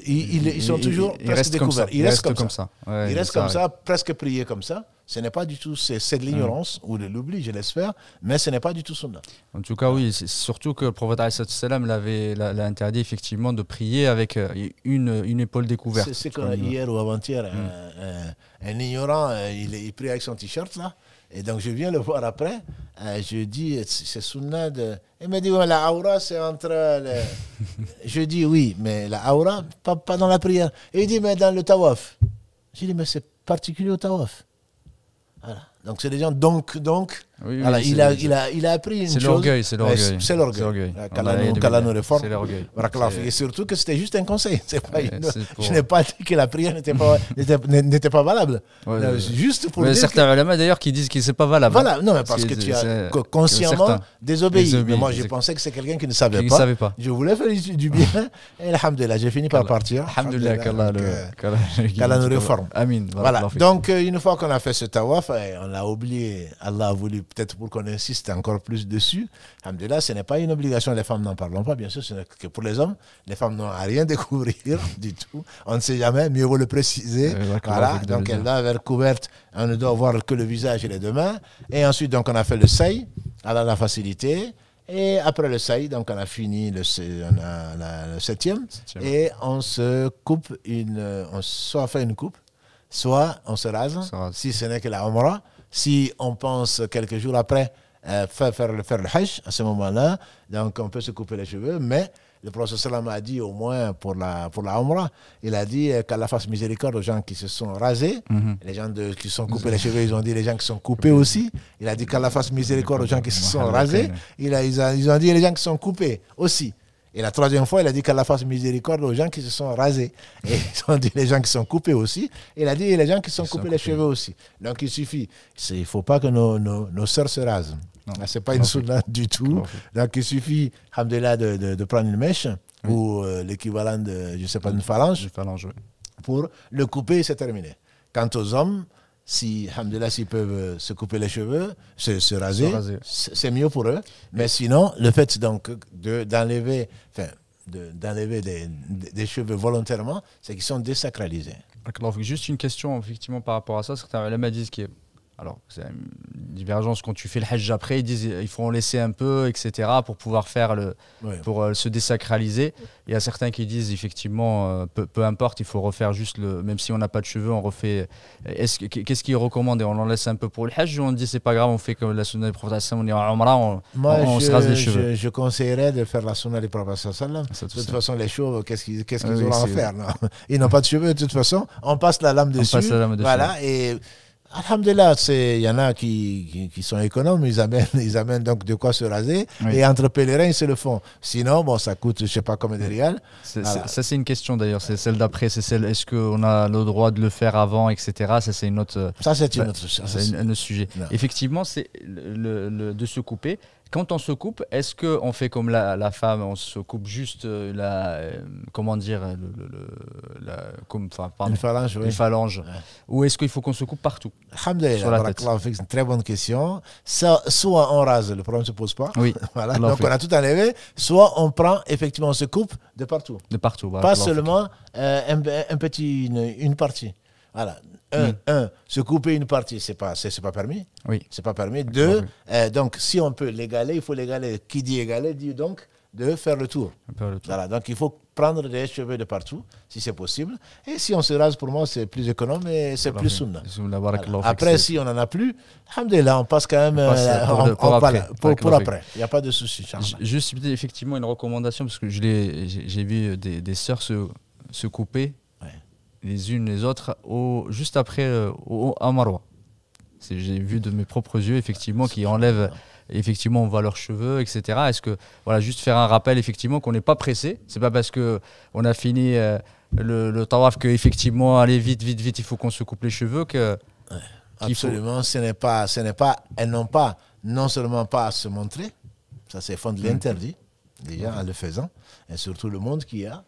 ils sont toujours presque découverts. Ils restent comme ça. Ils restent comme ça, presque priés comme ça. Ce n'est pas du tout, c'est de l'ignorance ou de l'oubli, je l'espère, mais ce n'est pas du tout sunna. En tout cas, oui, c'est surtout que le prophète l'a interdit effectivement de prier avec une épaule découverte. C'est comme hier ou avant-hier, un ignorant, il prie avec son t-shirt là. Et donc, je viens le voir après. Je dis, c'est sunna de. Il me dit, ouais, la aura, c'est entre. Je dis, oui, mais la aura, pas dans la prière. Et il dit, mais dans le tawaf. Je dis, mais c'est particulier au tawaf. Voilà. Donc, c'est des gens. Donc oui, voilà, il a appris une chose. C'est l'orgueil. C'est l'orgueil. Qu'Allah nous réforme. C'est l'orgueil. Et surtout que c'était juste un conseil. Je n'ai pas dit que la prière n'était pas valable. Juste pour dire. Certains ulama d'ailleurs qui disent que c'est pas valable. Voilà, non, mais parce que tu as consciemment désobéi. Mais moi, je pensais que c'est quelqu'un qui ne savait pas. Je voulais faire du bien. Et alhamdoulilah, j'ai fini par partir. Alhamdoulilah, qu'Allah nous réforme. Amin. Voilà. Donc, une fois qu'on a fait ce tawaf, on l'a oublié. Allah a voulu peut-être pour qu'on insiste encore plus dessus. Alhamdoulilah, ce n'est pas une obligation, les femmes n'en parlons pas, bien sûr, ce n'est que pour les hommes. Les femmes n'ont à rien découvrir du tout. On ne sait jamais, mieux vaut le préciser. Voilà, donc elle doit être couverte, on ne doit voir que le visage et les deux mains. Et ensuite, donc, on a fait le saï, Allah l'a facilité. Et après le saï, donc on a fini le 7e. Et on se coupe on soit fait une coupe, soit on se rase. Si ce n'est que la umrah. Si on pense quelques jours après faire le hajj, à ce moment-là, donc on peut se couper les cheveux, mais le prophète sallam a dit au moins pour la umrah, il a dit qu'Allah fasse miséricorde aux gens qui se sont rasés, les gens qui sont coupés les cheveux, ils ont dit les gens qui sont coupés aussi, il a dit qu'Allah fasse miséricorde aux gens qui se sont rasés, ils ont dit les gens qui sont coupés aussi. Et la troisième fois, il a dit qu'Allah fasse miséricorde aux gens qui se sont rasés. Et ils ont dit les gens qui sont coupés aussi. Et il a dit les gens qui sont coupés les cheveux aussi. Donc il suffit. Il ne faut pas que nos sœurs se rasent. Ce n'est pas une sunna du tout. Donc il suffit, alhamdoulilah, de prendre une mèche ou l'équivalent de, je ne sais pas, une phalange. Pour le couper, c'est terminé. Quant aux hommes, alhamdoulilah, s'ils peuvent se couper les cheveux, se raser, c'est mieux pour eux. Mais sinon, le fait donc d'enlever des cheveux volontairement, c'est qu'ils sont désacralisés. Juste une question effectivement par rapport à ça. Certains ulama disent qu'il y a Alors, c'est une divergence quand tu fais le hajj après, ils disent il faut en laisser un peu, etc., pour pouvoir faire pour se désacraliser. Il y a certains qui disent effectivement, peu importe, il faut refaire juste même si on n'a pas de cheveux, on refait. Qu'est-ce qui est recommandé? On en laisse un peu pour le hajj ou on dit c'est pas grave, on fait comme la sunna du prophète, on est en umrah, on se rase les cheveux? Je conseillerais de faire la sunna du prophète. De toute façon, les chauves, qu'est-ce qu'ils auront à faire? Ils n'ont pas de cheveux, de toute façon, on passe la lame dessus. Voilà, et alhamdulillah, il y en a qui sont économes, ils amènent donc de quoi se raser, et entre pèlerins, ils se le font. Sinon, bon, ça coûte, je ne sais pas combien de rials. Ça, c'est une question d'ailleurs, c'est celle d'après, est-ce qu'on a le droit de le faire avant, etc. Ça, c'est une autre. Ça, c'est une autre chose. C'est un autre sujet. Non. Effectivement, c'est de se couper. Quand on se coupe, est-ce qu'on fait comme la femme, on se coupe juste comment dire, Une phalange, oui. une phalange, Ouais. ou est-ce qu'il faut qu'on se coupe partout Alhamdulillah, sur la tête? barakallahu fik, c'est une très bonne question. Soit on rase, le problème ne se pose pas. Oui, Voilà. Allah Donc fait. on a tout enlevé. Soit on prend, effectivement, on se coupe de partout. De partout. Pas barakallahu fik. seulement une partie. Voilà. Se couper une partie, c'est pas permis. Oui. C'est pas permis. Deux, donc si on peut l'égaler, il faut l'égaler. Qui dit égaler dit donc de faire le tour. Un peu le tour. Voilà. Donc il faut prendre des cheveux de partout, si c'est possible. Et si on se rase, pour moi, c'est plus économe et c'est plus sunna. Bismillah, Voilà. barakallahu fik, Après, c'est- si on n'en a plus, alhamdulillah, on passe quand même On passe pour après. pour Barakallahu après. Il n'y a pas de souci. Inch'Allah. Juste effectivement une recommandation, parce que j'ai vu des sœurs se couper Ouais. les unes les autres juste après à Marwa. J'ai vu de mes propres yeux effectivement qui enlèvent, effectivement on voit leurs cheveux, etc. Est-ce que voilà, juste faire un rappel effectivement qu'on n'est pas pressé, c'est pas parce que on a fini le tawaf que effectivement allez vite il faut qu'on se coupe les cheveux que qu'il faut- Absolument, elles n'ont pas, non seulement pas à se montrer, ça c'est fond de l'interdit, déjà en le faisant, et surtout le monde qu'il y a.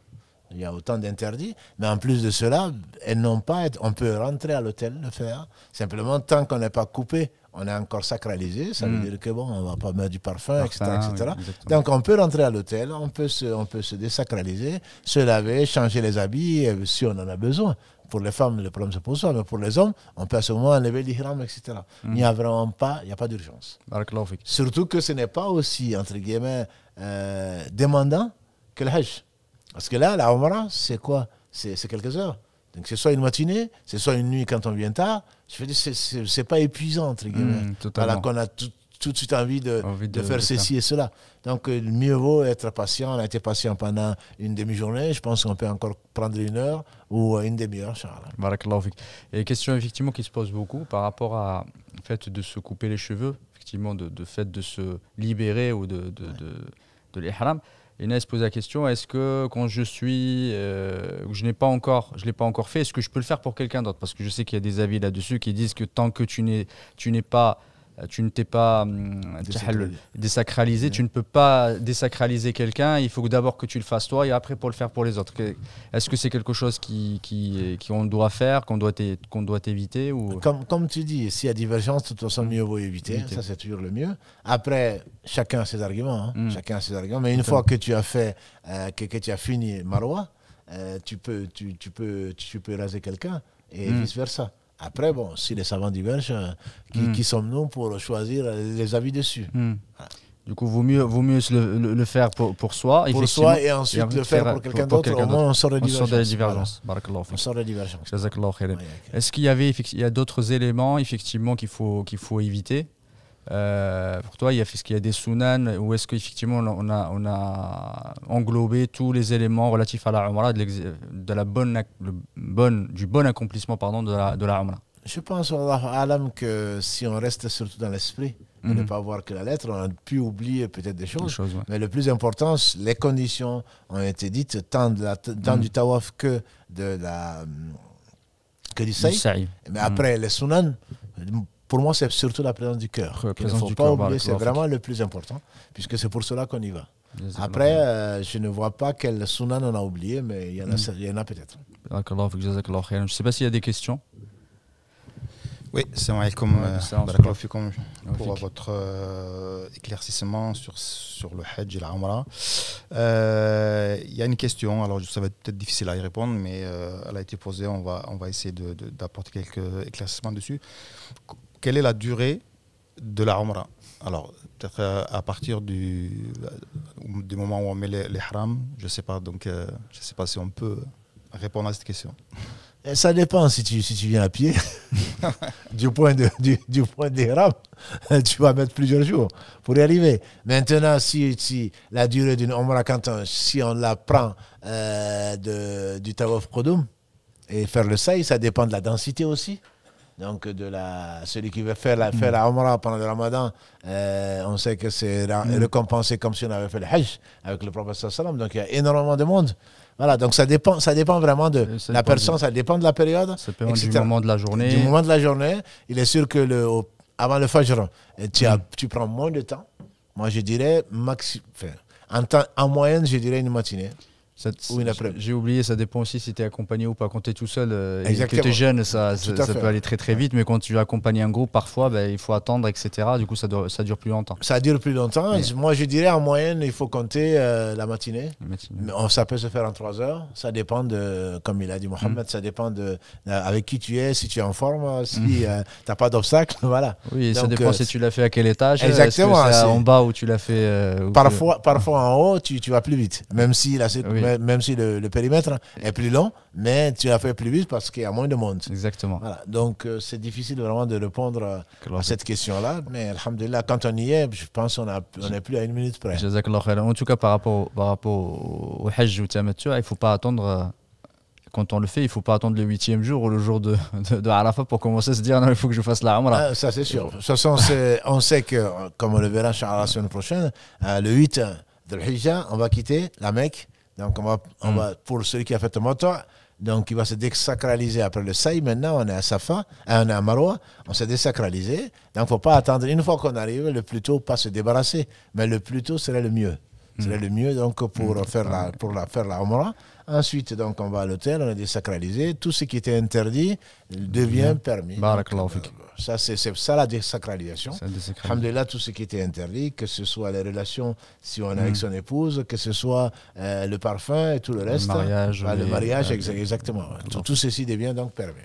Il y a autant d'interdits, mais en plus de cela, elles n'ont pas. On peut rentrer à l'hôtel, le faire. Simplement, tant qu'on n'est pas coupé, on est encore sacralisé. Ça veut dire que bon, on ne va pas mettre du parfum, etc. Parfum, etc. oui, exactement. Donc, on peut rentrer à l'hôtel, on peut se désacraliser, se laver, changer les habits, si on en a besoin. Pour les femmes, le problème se pose pas, mais pour les hommes, on peut à ce moment enlever l'ihram, etc. Il n'y a vraiment pas, il n'y a pas d'urgence. Barakallahu fik. Surtout que ce n'est pas aussi, entre guillemets, demandant que le Hajj. Parce que là, la Umrah, c'est quoi? C'est quelques heures. Donc c'est soit une matinée, c'est soit une nuit quand on vient tard. Je veux dire, c'est pas épuisant, entre guillemets. Totalement. Voilà, qu'on a tout de suite envie de faire de ceci et cela. Donc mieux vaut être patient. On a été patient pendant une demi-journée. Je pense qu'on peut encore prendre une heure ou une demi-heure, Inch'Allah. Barakallahu fik. Et question effectivement qui se pose beaucoup par rapport à le fait de se couper les cheveux, effectivement de fait de se libérer ou de l'ihram. Et Inès pose la question, est-ce que quand je je l'ai pas encore fait, est-ce que je peux le faire pour quelqu'un d'autre? Parce que je sais qu'il y a des avis là-dessus qui disent que tant que tu ne t'es pas désacralisé, tu ne peux pas désacraliser quelqu'un, il faut d'abord que tu le fasses toi et après pour le faire pour les autres. Est-ce que c'est quelque chose qu'on doit faire, qu'on doit éviter ou... Comme tu dis, s'il y a divergence, de toute façon, mieux vaut éviter. Ça, c'est toujours le mieux. Après, chacun a ses arguments. Chacun a ses arguments. Mais une fois que tu as fait, que tu as fini Marwa, tu peux raser quelqu'un et vice-versa. Après, bon, si les savants divergent, qui sommes-nous pour choisir les avis dessus? Voilà. Du coup, vaut mieux le faire pour soi. Pour soi et ensuite le faire pour quelqu'un d'autre. Au moins, on sort de la divergence. Barakallahu On sort de divergence. Jazakallahu khairan. Est-ce qu'il y a d'autres éléments effectivement qu'il faut éviter? Pour toi, est-ce qu'il y a des sunan ou est-ce qu'effectivement on a englobé tous les éléments relatifs à la Umrah du bon accomplissement de la Umrah? Je pense, Wallahu alam, que si on reste surtout dans l'esprit, de ne pas voir que la lettre, on a pu oublier peut-être des choses. Ouais. Mais le plus important, les conditions ont été dites tant du tawaf que du sa'i. Mais après, les sunan, pour moi, c'est surtout la présence du cœur. Il ne faut pas oublier, c'est vraiment le plus important, puisque c'est pour cela qu'on y va. Après, je ne vois pas quel sunan on a oublié, mais il y en a peut-être. Je ne sais pas s'il y a des questions. Oui, salam alaikum, barakallahu fikum pour votre éclaircissement sur le Hajj et la Umrah. Il y a une question, alors ça va être peut-être difficile à y répondre, mais elle a été posée, on va essayer d'apporter quelques éclaircissements dessus. Quelle est la durée de la Umrah? Alors, peut-être à partir du moment où on met les haram, je ne sais pas, donc je ne sais pas si on peut répondre à cette question. Et ça dépend si tu viens à pied. du point des rames, tu vas mettre plusieurs jours pour y arriver. Maintenant, si la durée d'une Umrah, si on la prend du Tawaf Qudum et faire le sa'i, ça dépend de la densité aussi. Donc, celui qui veut faire la Umrah pendant le Ramadan, on sait que c'est récompensé comme si on avait fait le Hajj avec le prophète sallam. Donc, il y a énormément de monde. Voilà, donc ça dépend vraiment de la personne, ça dépend de la période. Ça dépend du moment de la journée. Il est sûr que avant le Fajr, tu prends moins de temps Moi, je dirais, en moyenne, je dirais une matinée. J'ai oublié, ça dépend aussi si tu es accompagné ou pas. Quand tu es tout seul et que tu es jeune, ça peut aller très très vite. Mais quand tu accompagnes un groupe, parfois, il faut attendre, etc. Du coup, ça dure plus longtemps. Ça dure plus longtemps. Mais moi, je dirais en moyenne, il faut compter la matinée. Ça peut se faire en 3 heures. Ça dépend de, comme il a dit Mohamed, ça dépend de avec qui tu es, si tu es en forme, si tu n'as pas d'obstacle. Voilà. Oui, donc, ça dépend si tu l'as fait à quel étage. Exactement. Est-ce que c'est en bas où tu l'as fait. Parfois en haut, tu vas plus vite. Même si le périmètre est plus long, mais tu l'as fait plus vite parce qu'il y a moins de monde. Exactement. Voilà. Donc, c'est difficile vraiment de répondre à cette question-là. Mais alhamdoulilah, quand on y est, je pense qu'on n'est plus à 1 minute près. En tout cas, par rapport au Hajj ou Tamattu, il ne faut pas attendre. Quand on le fait, il ne faut pas attendre le 8e jour ou le jour de Arafat pour commencer à se dire non, il faut que je fasse la Umrah. Ça, c'est sûr. De toute façon, on sait que, comme on le verra la semaine prochaine, le 8 de l'Hijjah, on va quitter la Mecque. Donc, on va, pour celui qui a fait le moteur, donc il va se désacraliser après le Saï. Maintenant, on est à Safa, on est à Marwa, on s'est désacralisé. Donc, il ne faut pas attendre. Une fois qu'on arrive, le plus tôt, pas se débarrasser, mais le plus tôt serait le mieux. Serait le mieux donc, pour faire la Umrah. Ensuite, donc, on va à l'hôtel, on est désacralisé. Tout ce qui était interdit devient permis. Ça, c'est ça la désacralisation. Alhamdulillah, tout ce qui était interdit, que ce soit les relations si on est avec son épouse, que ce soit le parfum et tout le reste. Le mariage, exactement. Tout ceci devient donc permis.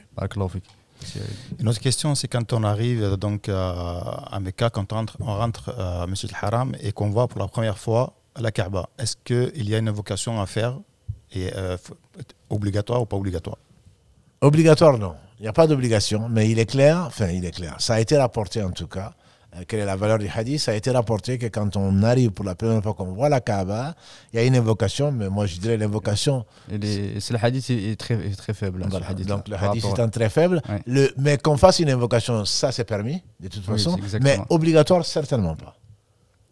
Une autre question, c'est quand on arrive donc à Mecca, quand on rentre à Masjid al-Haram et qu'on voit pour la première fois la Kaaba, est-ce qu'il y a une invocation à faire et obligatoire ou pas obligatoire? Obligatoire, non. Il n'y a pas d'obligation, mais il est clair, ça a été rapporté en tout cas, quelle est la valeur du hadith, ça a été rapporté que quand on arrive pour la première fois qu'on voit la Kaaba, il y a une invocation, mais moi je dirais l'invocation... Le hadith est très faible. Hein, voilà. Donc le hadith étant très faible, mais qu'on fasse une invocation, ça c'est permis, de toute façon, mais obligatoire, certainement pas.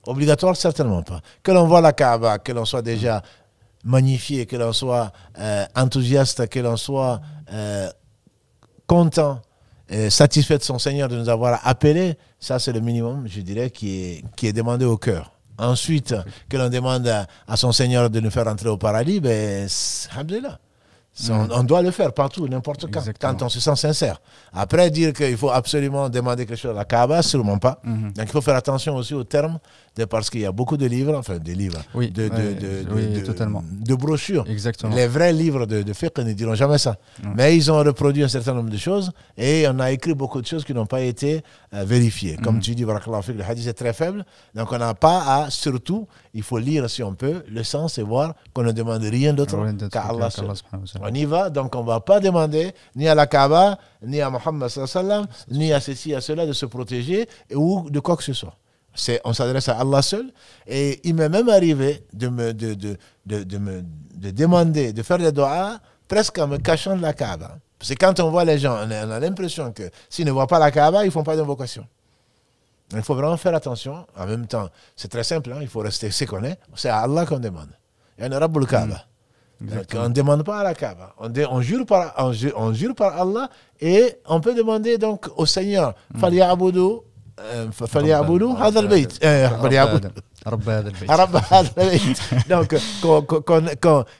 Obligatoire, certainement pas. Que l'on voit la Kaaba, que l'on soit déjà magnifié, que l'on soit enthousiaste, que l'on soit content, satisfait de son Seigneur de nous avoir appelés, ça c'est le minimum, je dirais, qui est demandé au cœur. Ensuite, que l'on demande à son Seigneur de nous faire entrer au paradis, alhamdulillah. On doit le faire partout, n'importe quand on se sent sincère. Après, dire qu'il faut absolument demander quelque chose à la Kaaba, sûrement pas. Donc il faut faire attention aussi aux termes, parce qu'il y a beaucoup de livres, enfin des livres, de brochures. Exactement. Les vrais livres de fiqh ne diront jamais ça. Mais ils ont reproduit un certain nombre de choses et on a écrit beaucoup de choses qui n'ont pas été vérifiées. Comme tu dis, le hadith est très faible, donc on n'a pas à, surtout, il faut lire si on peut, le sens et voir qu'on ne demande rien d'autre qu'à Allah seul. On y va, donc on ne va pas demander ni à la Kaaba, ni à Mohammed sallam, ni à ceci, à cela de se protéger ou de quoi que ce soit. On s'adresse à Allah seul. Et il m'est même arrivé de me demander, de faire des doigts presque en me cachant de la Kaaba. Parce que quand on voit les gens, on a l'impression que s'ils ne voient pas la Kaaba, ils ne font pas d'invocation. Il faut vraiment faire attention. En même temps, c'est très simple, il faut rester ce qu'on est. C'est à Allah qu'on demande. Il y a un Rabbul Kaaba. On ne demande pas à la Kaaba. On jure par Allah et on peut demander donc au Seigneur فَلْيَعْبُدُوا هذا البيت donc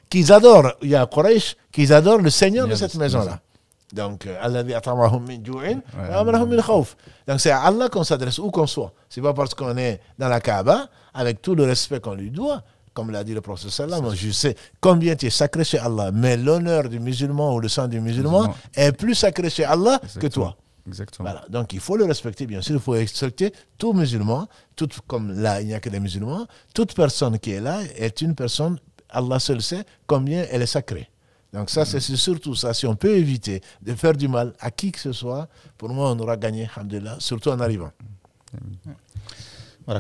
qu'ils adorent, il y a Quraysh qu'ils adorent le Seigneur de cette maison-là. Donc donc c'est à Allah qu'on s'adresse où qu'on soit. C'est pas parce qu'on est dans la Kaaba avec tout le respect qu'on lui doit. Comme l'a dit le prophète sallam, je sais combien tu es sacré chez Allah, mais l'honneur du musulman ou le sang du musulman est plus sacré chez Allah que toi. Exactement. Voilà. Donc il faut le respecter, bien sûr, il faut respecter tout musulman, comme là il n'y a que des musulmans, toute personne qui est là est une personne, Allah seul sait combien elle est sacrée. Donc ça, c'est surtout ça, si on peut éviter de faire du mal à qui que ce soit, pour moi on aura gagné, alhamdulillah, surtout en arrivant. Voilà,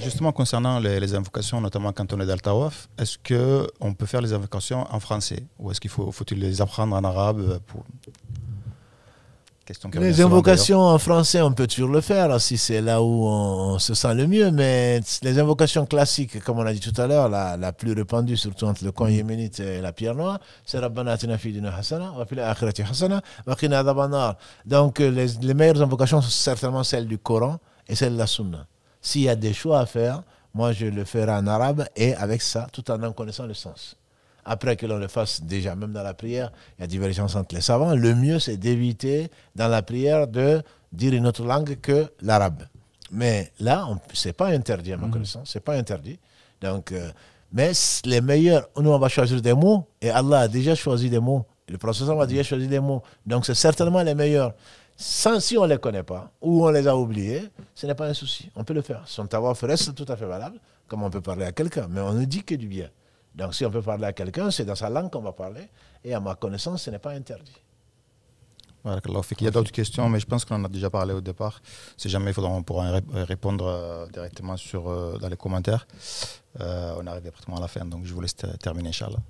justement concernant les invocations, notamment quand on est dans le tawaf, est-ce qu'on peut faire les invocations en français ou est-ce qu'il faut-il les apprendre en arabe Les invocations en français, on peut toujours le faire si c'est là où on se sent le mieux, mais les invocations classiques, comme on a dit tout à l'heure, la plus répandue, surtout entre le coin yéménite et la pierre noire, c'est Rabbana atina fid dunya hasana wa fil akhirati hasana wa qina adhaban nar. Donc les meilleures invocations sont certainement celles du Coran et celles de la Sunna. S'il y a des choix à faire, moi je le ferai en arabe et avec ça, tout en connaissant le sens. Après que l'on le fasse déjà, même dans la prière, il y a divergence entre les savants. Le mieux, c'est d'éviter dans la prière de dire une autre langue que l'arabe. Mais là, ce n'est pas interdit à ma connaissance, ce n'est pas interdit. Donc, mais les meilleurs, nous on va choisir des mots et Allah a déjà choisi des mots. Le prophète a déjà choisi des mots. Donc c'est certainement les meilleurs. Si on ne les connaît pas ou on les a oubliés, ce n'est pas un souci. On peut le faire. Son tawaf reste tout à fait valable, comme on peut parler à quelqu'un. Mais on ne dit que du bien. Donc si on peut parler à quelqu'un, c'est dans sa langue qu'on va parler. Et à ma connaissance, ce n'est pas interdit. Il y a d'autres questions, mais je pense qu'on en a déjà parlé au départ. Si jamais il faudra, on pourra répondre directement dans les commentaires. On arrive pratiquement à la fin, donc je vous laisse terminer, Inch'Allah.